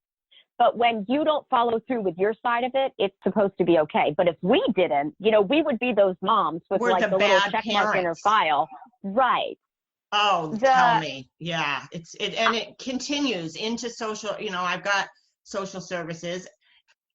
But when you don't follow through with your side of it, it's supposed to be okay. But if we didn't, we would be those moms with like the little check mark in her file. Right. Oh, tell me. Yeah. And it continues into social, I've got social services.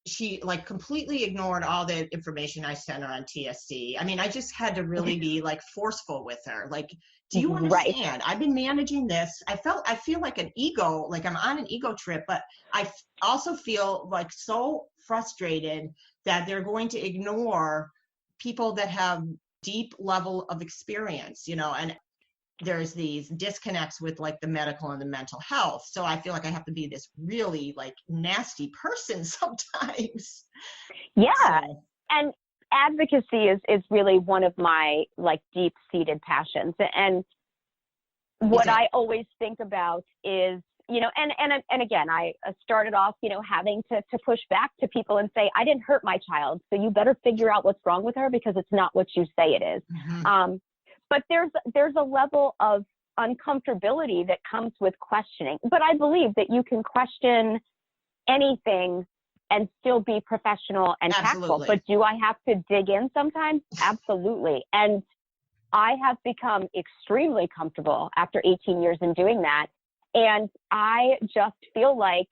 She like completely ignored all the information I sent her on TSC. I mean, I just had to really be like forceful with her. Like, do you understand? I've been managing this. I feel like an ego, like I'm on an ego trip, but I also feel like so frustrated that they're going to ignore people that have deep level of experience, and there's these disconnects with like the medical and the mental health. So I feel like I have to be this really like nasty person sometimes. Yeah. So. And advocacy is really one of my like deep seated passions. And what I always think about is, and again, I started off, having to push back to people and say, I didn't hurt my child. So you better figure out what's wrong with her because it's not what you say it is. But there's a level of uncomfortability that comes with questioning. But I believe that you can question anything and still be professional and tactful. But do I have to dig in sometimes? Absolutely. And I have become extremely comfortable after 18 years in doing that. And I just feel like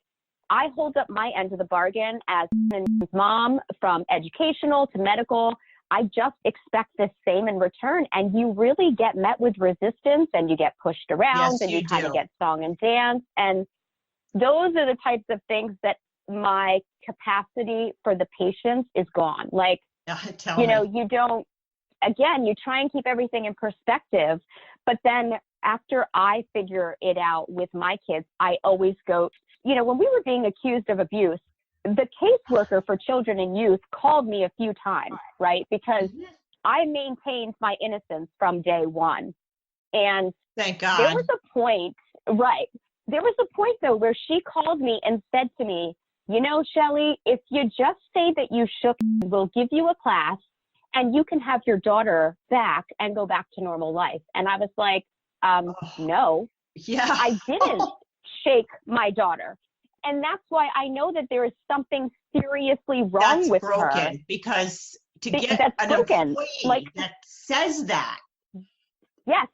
I hold up my end of the bargain as a mom, from educational to medical. I just expect the same in return. And you really get met with resistance and you get pushed around and you kind of get song and dance. And those are the types of things that my capacity for the patients is gone. Like, you don't, again, you try and keep everything in perspective, but then after I figure it out with my kids, I always go, when we were being accused of abuse, the caseworker for children and youth called me a few times, right? Because I maintained my innocence from day one. And thank God. There was a point, There was a point though where she called me and said to me, Shelly, if you just say that you shook, we'll give you a class and you can have your daughter back and go back to normal life. And I was like, no, I didn't shake my daughter. And that's why I know that there is something seriously wrong with her. Because to get an employee that says that. Yes.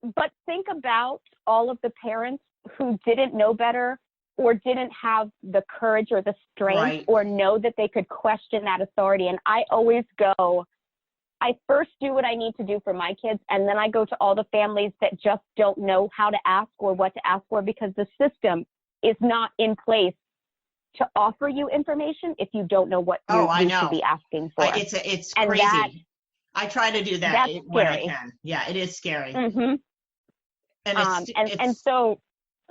But think about all of the parents who didn't know better or didn't have the courage or the strength or know that they could question that authority. And I always go, I first do what I need to do for my kids, and then I go to all the families that just don't know how to ask or what to ask for because the system is not in place to offer you information if you don't know what you should be asking for. It's crazy. I try to do that That's when I scary. can. Yeah, it is scary. Mm-hmm. And And so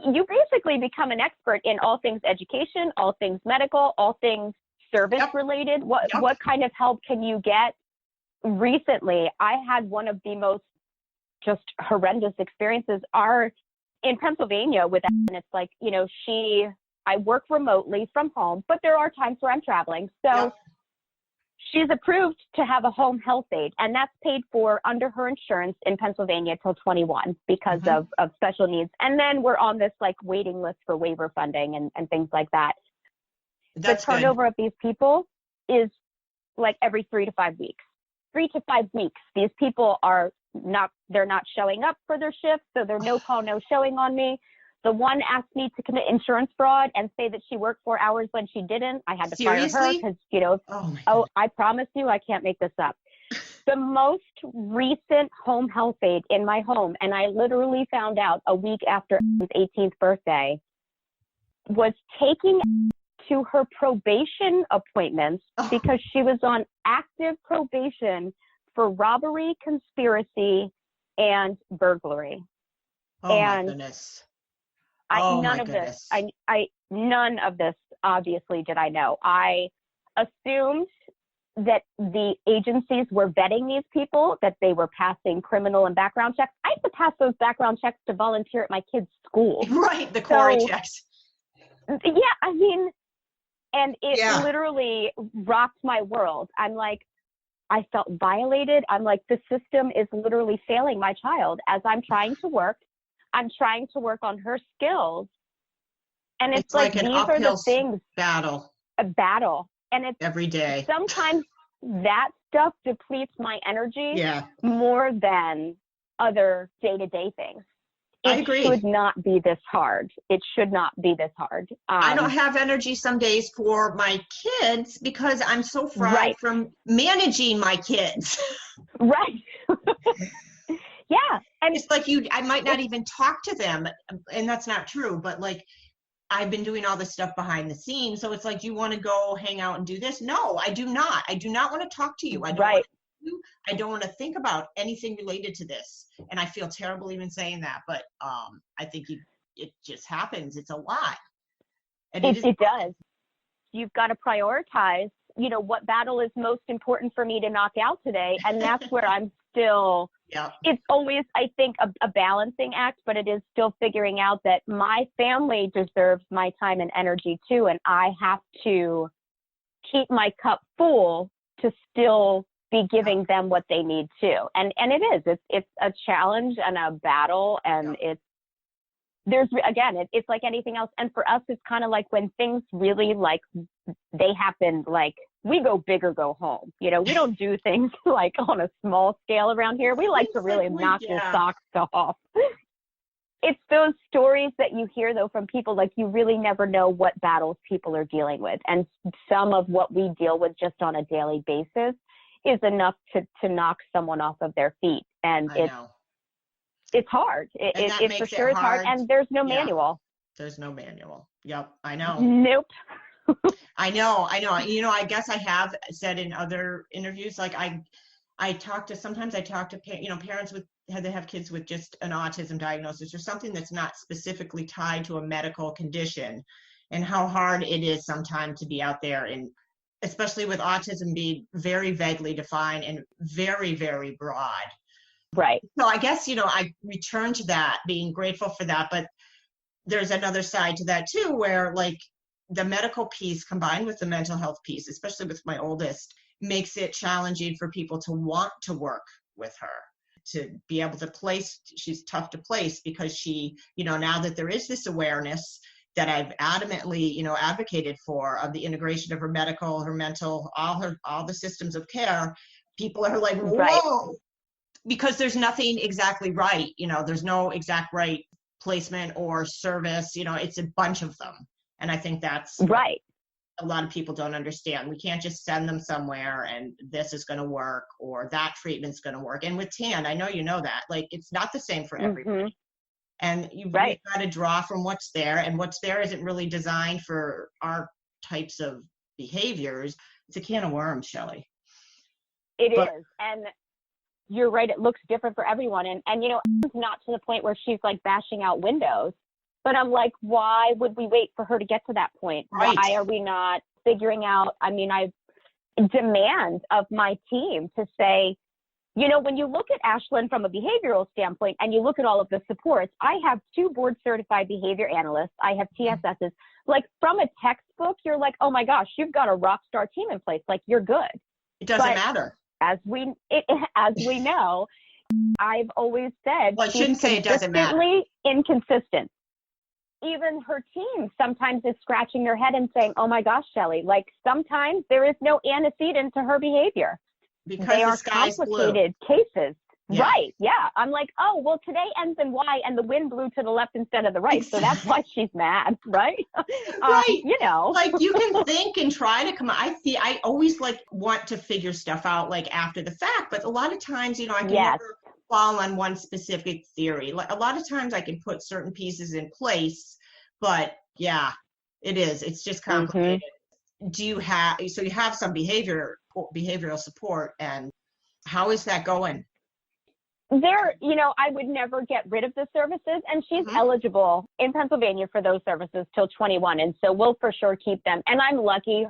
you basically become an expert in all things education, all things medical, all things service yep, related. yep. What kind of help can you get? Recently, I had one of the most just horrendous experiences are in Pennsylvania with that. And it's like, you know, I work remotely from home, but there are times where I'm traveling. So Yep. she's approved to have a home health aide, and that's paid for under her insurance in Pennsylvania till 21 because Mm-hmm. of special needs. And then we're on this like waiting list for waiver funding and things like that. That's the turnover of these people is like every 3 to 5 weeks. 3 to 5 weeks. These people they're not showing up for their shifts, so they're no call, no showing on me. The one asked me to commit insurance fraud and say that she worked 4 hours when she didn't. I had to fire her because, you know, I promise you, I can't make this up. The most recent home health aide in my home, and I literally found out a week after his 18th birthday, was taking to her probation appointments because she was on active probation for robbery, conspiracy, and burglary. Oh and my goodness. None of this obviously did I know. I assumed that the agencies were vetting these people, that they were passing criminal and background checks. I have to pass those background checks to volunteer at my kids' school. Right, the Corey checks. Yeah, I mean, and it literally rocked my world. I'm like, I felt violated. I'm like, the system is literally failing my child as I'm trying to work. I'm trying to work on her skills. And it's like an these uphill are the things. A battle. And it's every day. Sometimes that stuff depletes my energy more than other day-to-day things. I agree. It should not be this hard. It should not be this hard. I don't have energy some days for my kids because I'm so fried from managing my kids. Right. Yeah. And it's like I might not even talk to them, and that's not true, but like I've been doing all this stuff behind the scenes. So it's like, you want to go hang out and do this? No, I do not. I do not want to talk to you. I don't want to think about anything related to this. And I feel terrible even saying that, but I think it just happens. It's a lot. And it does. You've got to prioritize, you know, what battle is most important for me to knock out today. And that's where I'm still, it's always, I think, a balancing act, but it is still figuring out that my family deserves my time and energy too. And I have to keep my cup full to still be giving them what they need too. And it is, it's a challenge and a battle, and it's like anything else. And for us, it's kind of like when things really like they happen, like we go big or go home. You know, we don't do things like on a small scale around here. We like to really knock your socks off. It's those stories that you hear though from people, like you really never know what battles people are dealing with. And some of what we deal with just on a daily basis is enough to knock someone off of their feet. And it's hard. It for sure is hard. And there's no manual. There's no manual. Yep. I know. Nope. I know. You know, I guess I have said in other interviews, like sometimes I talk to, you know, parents they have kids with just an autism diagnosis or something that's not specifically tied to a medical condition, and how hard it is sometimes to be out there, and especially with autism being very vaguely defined and very, very broad. Right. So I guess, you know, I return to that, being grateful for that, but there's another side to that too, where like the medical piece combined with the mental health piece, especially with my oldest, makes it challenging for people to want to work with her, to be able to place. She's tough to place because she, you know, now that there is this awareness that I've adamantly, you know, advocated for, of the integration of her medical, her mental, all the systems of care, people are like, whoa, because there's nothing exactly right. You know, there's no exact right placement or service, you know, it's a bunch of them. And I think that's right. A lot of people don't understand. We can't just send them somewhere and this is going to work or that treatment's going to work. And with TAN, I know you know that, like, it's not the same for everybody. And you've got to draw from what's there, and what's there isn't really designed for our types of behaviors. It's a can of worms, Shelly. It is. And you're right, it looks different for everyone. And you know, it's not to the point where she's like bashing out windows, but I'm like, why would we wait for her to get to that point? Right. Why are we not figuring out? I mean, I demand of my team to say, you know, when you look at Ashlyn from a behavioral standpoint and you look at all of the supports, I have 2 board certified behavior analysts. I have TSSs. Like from a textbook, you're like, oh my gosh, you've got a rock star team in place. Like you're good. It doesn't matter. As we know, I've always said, well, I shouldn't say it doesn't matter. Consistently inconsistent. Even her team sometimes is scratching their head and saying, oh my gosh, Shelly, like sometimes there is no antecedent to her behavior. Because they the are sky's complicated blue. cases. Yeah. Right. Yeah. I'm like, oh, well, today ends in Y and the wind blew to the left instead of the right. Exactly. So that's why she's mad. Right. Right. You know, like you can think and try to come. I always like want to figure stuff out like after the fact, but a lot of times, you know, I can never fall on one specific theory. Like a lot of times I can put certain pieces in place, but yeah, it's just complicated. Do you have some behavioral support, and how is that going? There, you know, I would never get rid of the services, and she's eligible in Pennsylvania for those services till 21. And so we'll for sure keep them. And I'm lucky.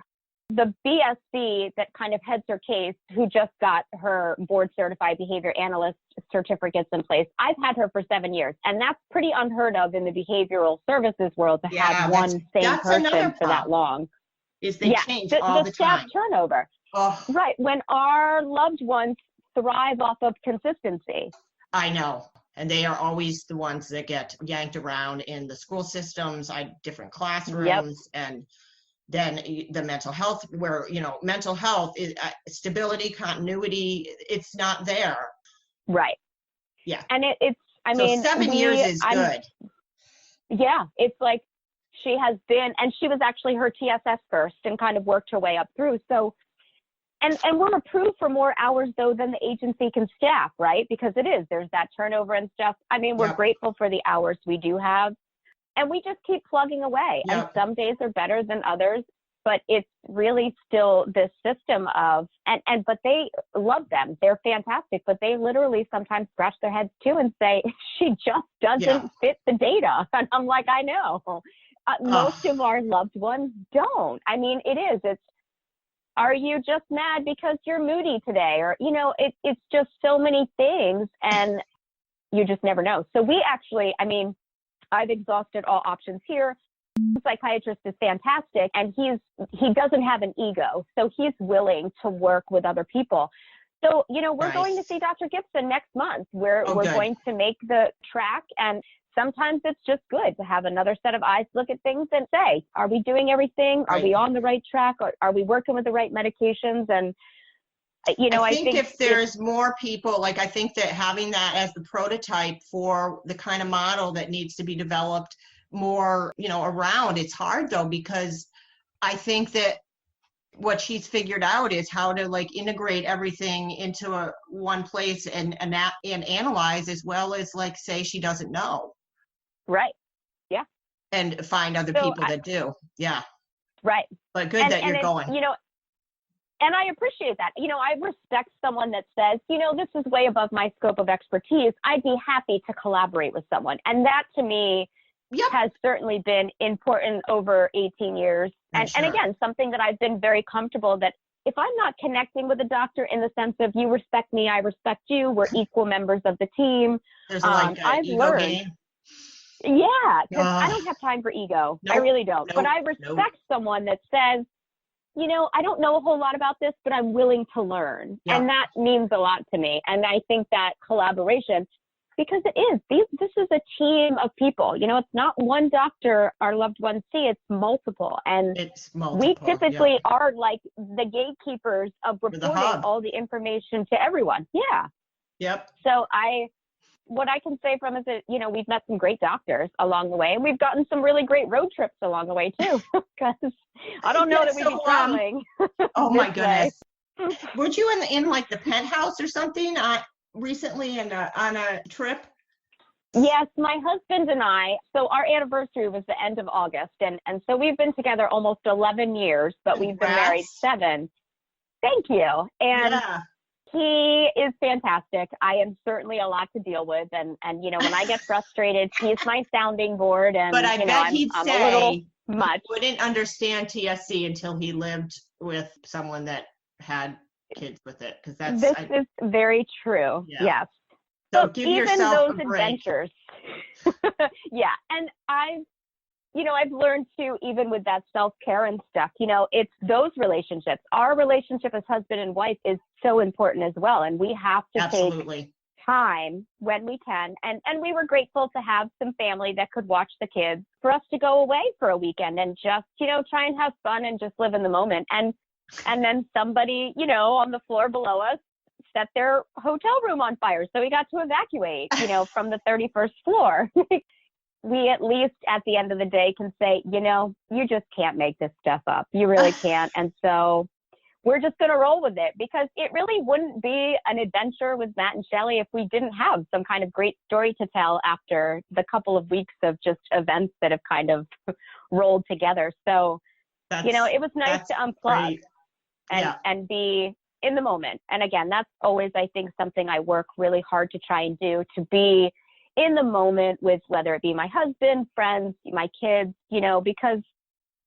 The BSC that kind of heads her case, who just got her board certified behavior analyst certificates in place, I've had her for 7 years. And that's pretty unheard of in the behavioral services world to have one same person for that long. Is they change all the staff time. Turnover. Oh. Right. When our loved ones thrive off of consistency. I know. And they are always the ones that get yanked around in the school systems, different classrooms, and then the mental health, where, you know, mental health is stability, continuity, it's not there. Right. Yeah. And I so mean, 7 years is good. Yeah. It's like she has been, and she was actually her TSS first and kind of worked her way up through. So, and we're approved for more hours though than the agency can staff, right? Because there's that turnover and stuff. I mean, we're grateful for the hours we do have, and we just keep plugging away. And some days are better than others, but it's really still this system of, but they love them. They're fantastic, but they literally sometimes scratch their heads too and say, she just doesn't fit the data. And I'm like, I know. Most of our loved ones don't. I mean, it's, are you just mad because you're moody today? Or, you know, it's just so many things, and you just never know. So we actually, I mean, I've exhausted all options here. The psychiatrist is fantastic, and he doesn't have an ego. So he's willing to work with other people. So, you know, we're going to see Dr. Gibson next month. We're going to make the track, and sometimes it's just good to have another set of eyes look at things and say, are we doing everything? Are we on the right track? Or are we working with the right medications? And, you know, I think if there's more people, like I think that having that as the prototype for the kind of model that needs to be developed more, you know, around, it's hard though, because I think that what she's figured out is how to like integrate everything into one place and analyze, as well as like say she doesn't know. Right. Yeah. And find other people that do. Yeah. Right. But good that you're going. You know, and I appreciate that. You know, I respect someone that says, you know, this is way above my scope of expertise. I'd be happy to collaborate with someone. And that to me has certainly been important over 18 years. And again, something that I've been very comfortable that if I'm not connecting with a doctor in the sense of you respect me, I respect you, we're equal members of the team. There's I've learned. Game. Yeah, because I don't have time for ego. I really don't. But I respect someone that says, you know, I don't know a whole lot about this, but I'm willing to learn. And that means a lot to me. And I think that collaboration, because this is a team of people. You know, it's not one doctor our loved ones see, it's multiple. And we typically are like the gatekeepers of reporting all the information to everyone. Yeah. Yep. So what I can say from is that, you know, we've met some great doctors along the way, and we've gotten some really great road trips along the way too, because I don't know that we'd be traveling. Oh my goodness. Weren't you in like the penthouse or something recently on a trip? Yes, my husband and I, so our anniversary was the end of August, and so we've been together almost 11 years, but we've been married 7. Thank you. And He is fantastic. I am certainly a lot to deal with. And when I get frustrated, he's my sounding board. And, But I bet he'd I'm say a little much. he wouldn't understand TSC until he lived with someone that had kids with it. Because This is very true. Yeah. Yes. So But give even yourself those a break. adventures. Yeah. And I've learned too, even with that self-care and stuff, it's those relationships. Our relationship as husband and wife is so important as well. And we have to Absolutely. take time when we can. And we were grateful to have some family that could watch the kids for us to go away for a weekend and just, try and have fun and just live in the moment. And then somebody, on the floor below us set their hotel room on fire. So we got to evacuate, from the 31st floor. We at least at the end of the day can say, you just can't make this stuff up. You really can't. And so we're just going to roll with it, because it really wouldn't be an adventure with Matt and Shelly if we didn't have some kind of great story to tell after the couple of weeks of just events that have kind of rolled together. So, it was nice to unplug and be in the moment. And again, that's always, I think, something I work really hard to try and do, to be in the moment with, whether it be my husband, friends, my kids, because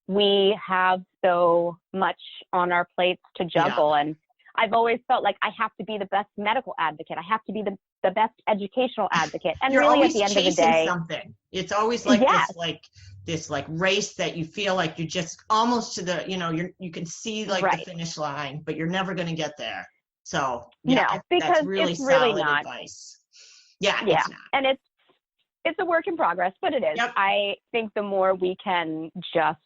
we have so much on our plates to juggle. Yeah. And I've always felt like I have to be the best medical advocate. I have to be the best educational advocate. And you're really always at the end of the chasing day, something. It's always like this race that you feel like you're just almost to the, you can see the finish line, but you're never going to get there. So because that's really it's really solid not advice. Yeah. Yeah. It's not. And it's a work in progress, but it is. Yep. I think the more we can just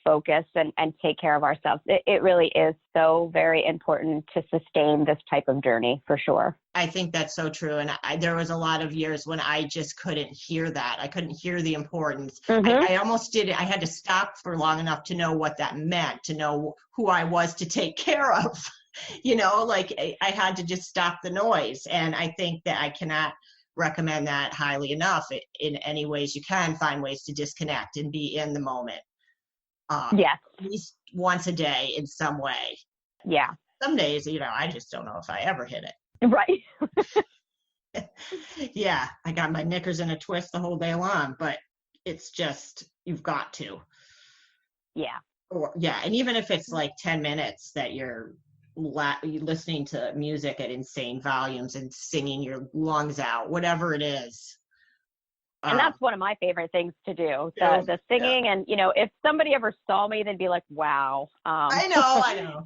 focus and take care of ourselves, it really is so very important to sustain this type of journey, for sure. I think that's so true. And there was a lot of years when I just couldn't hear that. I couldn't hear the importance. Mm-hmm. I almost did it. I had to stop for long enough to know what that meant, to know who I was to take care of. I had to just stop the noise. And I think that I cannot recommend that highly enough. In any ways you can, find ways to disconnect and be in the moment. Yes. At least once a day in some way. Yeah. Some days, I just don't know if I ever hit it. Right. Yeah. I got my knickers in a twist the whole day long, but it's just, you've got to. Yeah. And even if it's like 10 minutes that you're listening to music at insane volumes and singing your lungs out, whatever it is. And that's one of my favorite things to do, the singing. And, if somebody ever saw me, they'd be like, wow. I know.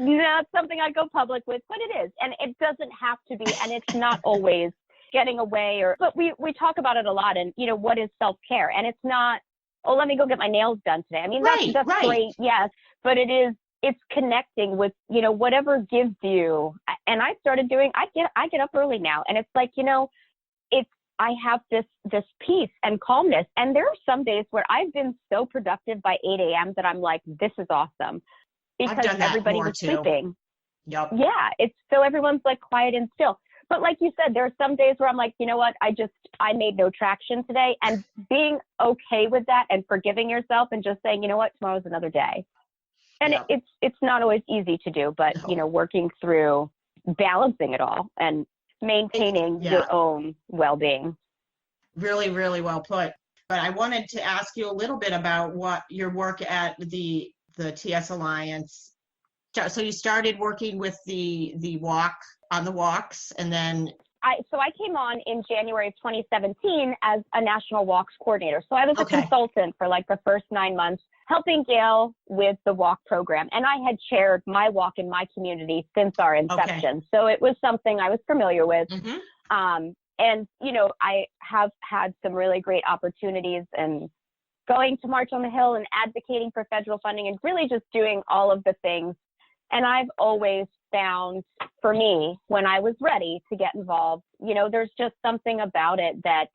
Not something I'd go public with, but it is. And it doesn't have to be, and it's not always getting away but we talk about it a lot. And, what is self-care? And it's not, oh, let me go get my nails done today. I mean, that's great. Yes. But it's connecting with, whatever gives you. And I started doing, I get up early now, and it's like, I have this peace and calmness. And there are some days where I've been so productive by 8 a.m. that I'm like, this is awesome. Because everybody was sleeping. Yep. Yeah. It's so everyone's like quiet and still. But like you said, there are some days where I'm like, you know what? I made no traction today. And being okay with that and forgiving yourself and just saying, you know what? Tomorrow's another day. And it's not always easy to do, but, working through balancing it all and maintaining your own well-being. Really, really well put. But I wanted to ask you a little bit about what your work at the TS Alliance. So you started working with the walks, and then I came on in January of 2017 as a national walks coordinator. So I was a consultant for like the first 9 months, helping Gail with the walk program. And I had chaired my walk in my community since our inception. Okay. So it was something I was familiar with. Mm-hmm. And, I have had some really great opportunities and going to March on the Hill and advocating for federal funding and really just doing all of the things. And I've always found, for me, when I was ready to get involved, there's just something about it that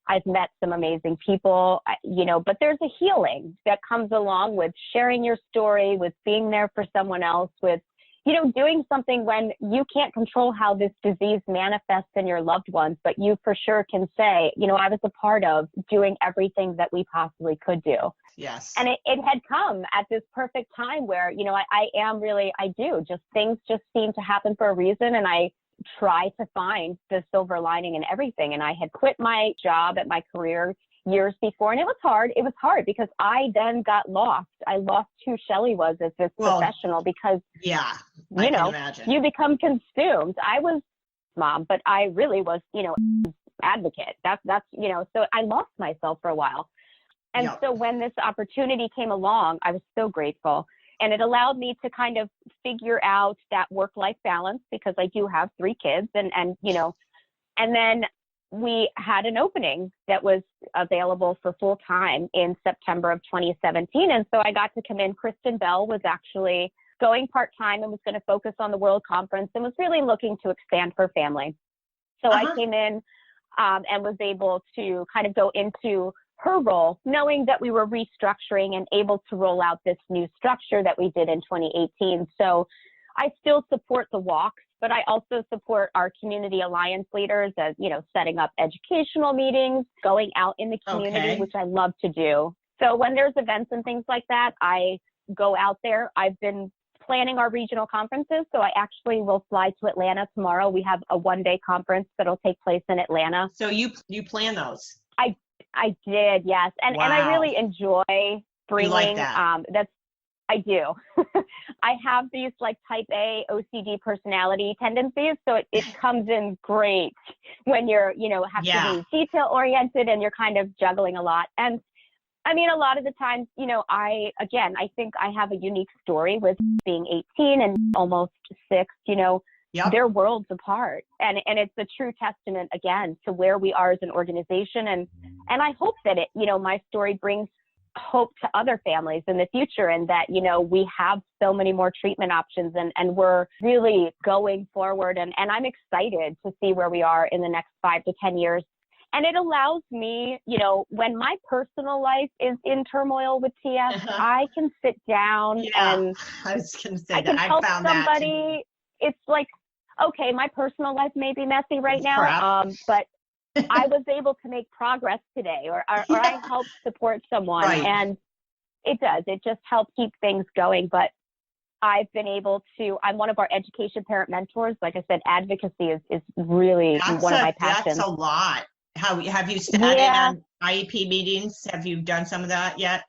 I've met some amazing people, but there's a healing that comes along with sharing your story, with being there for someone else, with, doing something when you can't control how this disease manifests in your loved ones, but you for sure can say, I was a part of doing everything that we possibly could do. Yes. And it had come at this perfect time where, I do just things just seem to happen for a reason. And I try to find the silver lining in everything. And I had quit my job at my career years before. And it was hard. It was hard because I then got lost. I lost who Shelly was as this professional because, I can imagine. You become consumed. I was mom, but I really was, advocate. That's, so I lost myself for a while. And so when this opportunity came along, I was so grateful. And it allowed me to kind of figure out that work-life balance because I do have 3 kids and then we had an opening that was available for full time in September of 2017. And so I got to come in. Kristen Bell was actually going part-time and was going to focus on the World Conference and was really looking to expand her family. So I came in and was able to kind of go into her role, knowing that we were restructuring and able to roll out this new structure that we did in 2018. So I still support the walks, but I also support our community alliance leaders as, setting up educational meetings, going out in the community, which I love to do. So when there's events and things like that, I go out there. I've been planning our regional conferences. So I actually will fly to Atlanta tomorrow. We have a 1-day conference that'll take place in Atlanta. So you plan those? I did, yes. And I really enjoy bringing, you like that? I do. I have these like type A OCD personality tendencies. So it comes in great when you're, have to be detail oriented and you're kind of juggling a lot. And I mean, a lot of the times, I think I have a unique story with being 18 and almost 6, they're worlds apart. And it's a true testament, again, to where we are as an organization. And I hope that my story brings hope to other families in the future and that, we have so many more treatment options and we're really going forward. And I'm excited to see where we are in the next 5 to 10 years. And it allows me, when my personal life is in turmoil with TS, I can sit down and I was going to say I can that. help I found somebody. It's like, okay, my personal life may be messy right now, but I was able to make progress today or I helped support someone. And it does. It just helps keep things going. But I've been able to, I'm one of our education parent mentors. Like I said, advocacy is really one of my passions. That's a lot. Have you sat in on IEP meetings? Have you done some of that yet?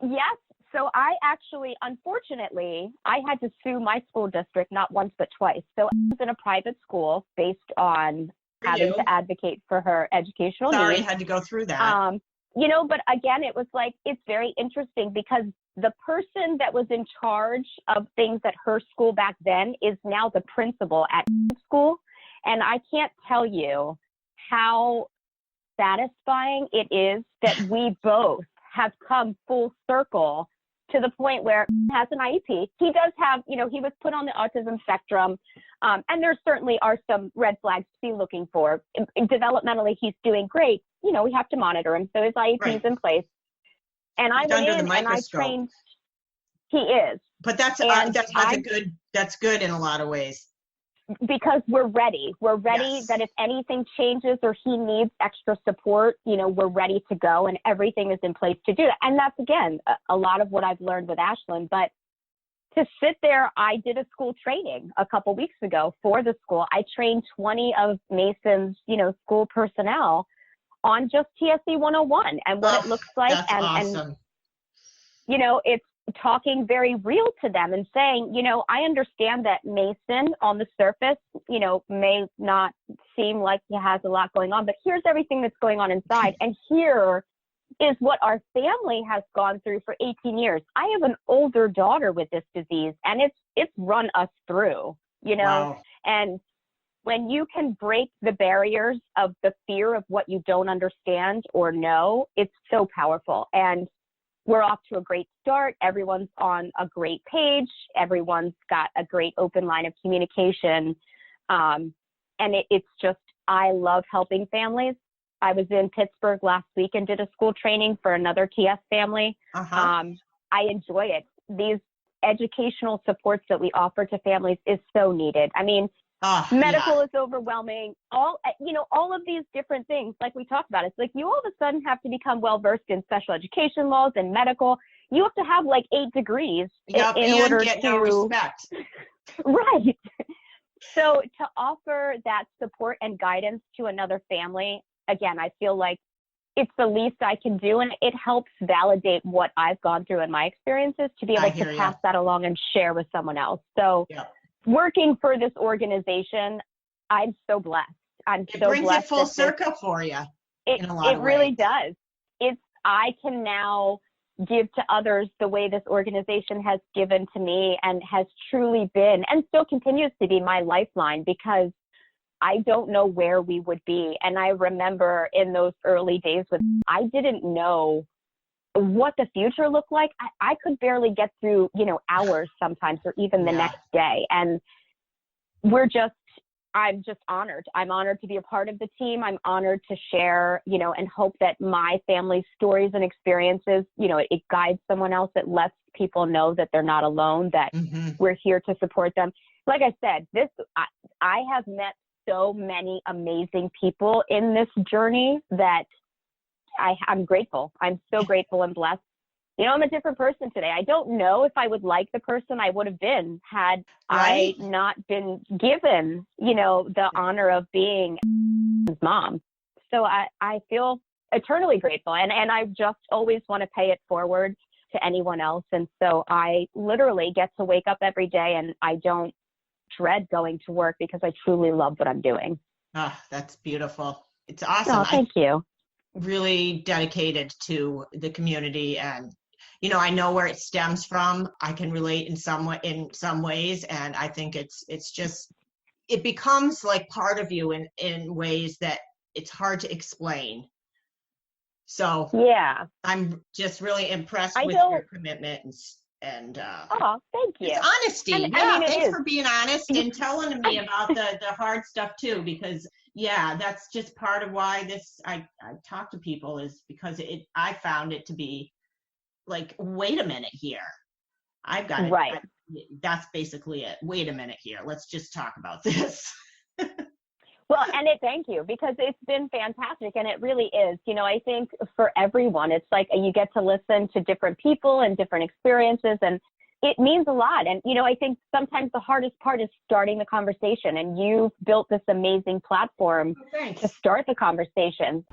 Yes. So I actually, unfortunately, I had to sue my school district not once but twice. So I was in a private school based on having to advocate for her educational needs. Sorry, I had to go through that. But again, it was like, it's very interesting because the person that was in charge of things at her school back then is now the principal at school. And I can't tell you how satisfying it is that we both have come full circle to the point where he has an IEP. He does have, he was put on the autism spectrum. And there certainly are some red flags to be looking for. Developmentally, he's doing great. We have to monitor him. So his IEP is in place. And I went in and I trained. He is. But that's good in a lot of ways. Because we're ready. We're ready that if anything changes or he needs extra support, we're ready to go and everything is in place to do that. And that's, again, a lot of what I've learned with Ashlyn. But to sit there, I did a school training a couple weeks ago for the school. I trained 20 of Mason's, school personnel on just TSC 101 and what it looks like. That's awesome. And, it's talking very real to them and saying, I understand that Mason on the surface, may not seem like he has a lot going on, but here's everything that's going on inside. And here is what our family has gone through for 18 years. I have an older daughter with this disease and it's run us through, Wow. And when you can break the barriers of the fear of what you don't understand or know, it's so powerful. And we're off to a great start. Everyone's on a great page. Everyone's got a great open line of communication. And it's just, I love helping families. I was in Pittsburgh last week and did a school training for another TS family. I enjoy it. educational supports that we offer to families is so needed. I mean, medical is overwhelming. All of these different things, like we talked about, it's like you all of a sudden have to become well-versed in special education laws and medical. You have to have like 8 degrees in order get to no respect. Right. So to offer that support and guidance to another family, again, I feel like it's the least I can do, and it helps validate what I've gone through in my experiences to be able to pass that along and share with someone else. So working for this organization, I'm so blessed. It brings it full circle for you in a lot of ways. It really does. I can now give to others the way this organization has given to me and has truly been and still continues to be my lifeline, because I don't know where we would be. And I remember in those early days I didn't know what the future looked like. I could barely get through, hours sometimes, or even the next day. And I'm just honored. I'm honored to be a part of the team. I'm honored to share, and hope that my family's stories and experiences, it guides someone else. It lets people know that they're not alone, that we're here to support them. Like I said, I have met so many amazing people in this journey that I'm grateful. I'm so grateful and blessed. I'm a different person today. I don't know if I would like the person I would have been had I not been given, the honor of being his mom. So I feel eternally grateful. And I just always want to pay it forward to anyone else. And so I literally get to wake up every day and I don't dread going to work because I truly love what I'm doing. Oh, that's beautiful. It's awesome. Oh, thank you. Really dedicated to the community, and I know where it stems from. I can relate in some ways, and I think it becomes like part of you in ways that it's hard to explain. So I'm just really impressed with your commitment and thank you. It's honesty. Thanks for being honest and telling me about the hard stuff too, because that's just part of why I talk to people, is because I found it to be like, wait a minute here. I've got it. Right. That's basically it. Wait a minute here. Let's just talk about this. Well, and thank you, because it's been fantastic. And it really is. I think for everyone, it's like you get to listen to different people and different experiences, and it means a lot. And, I think sometimes the hardest part is starting the conversation, and you've built this amazing platform to start the conversation.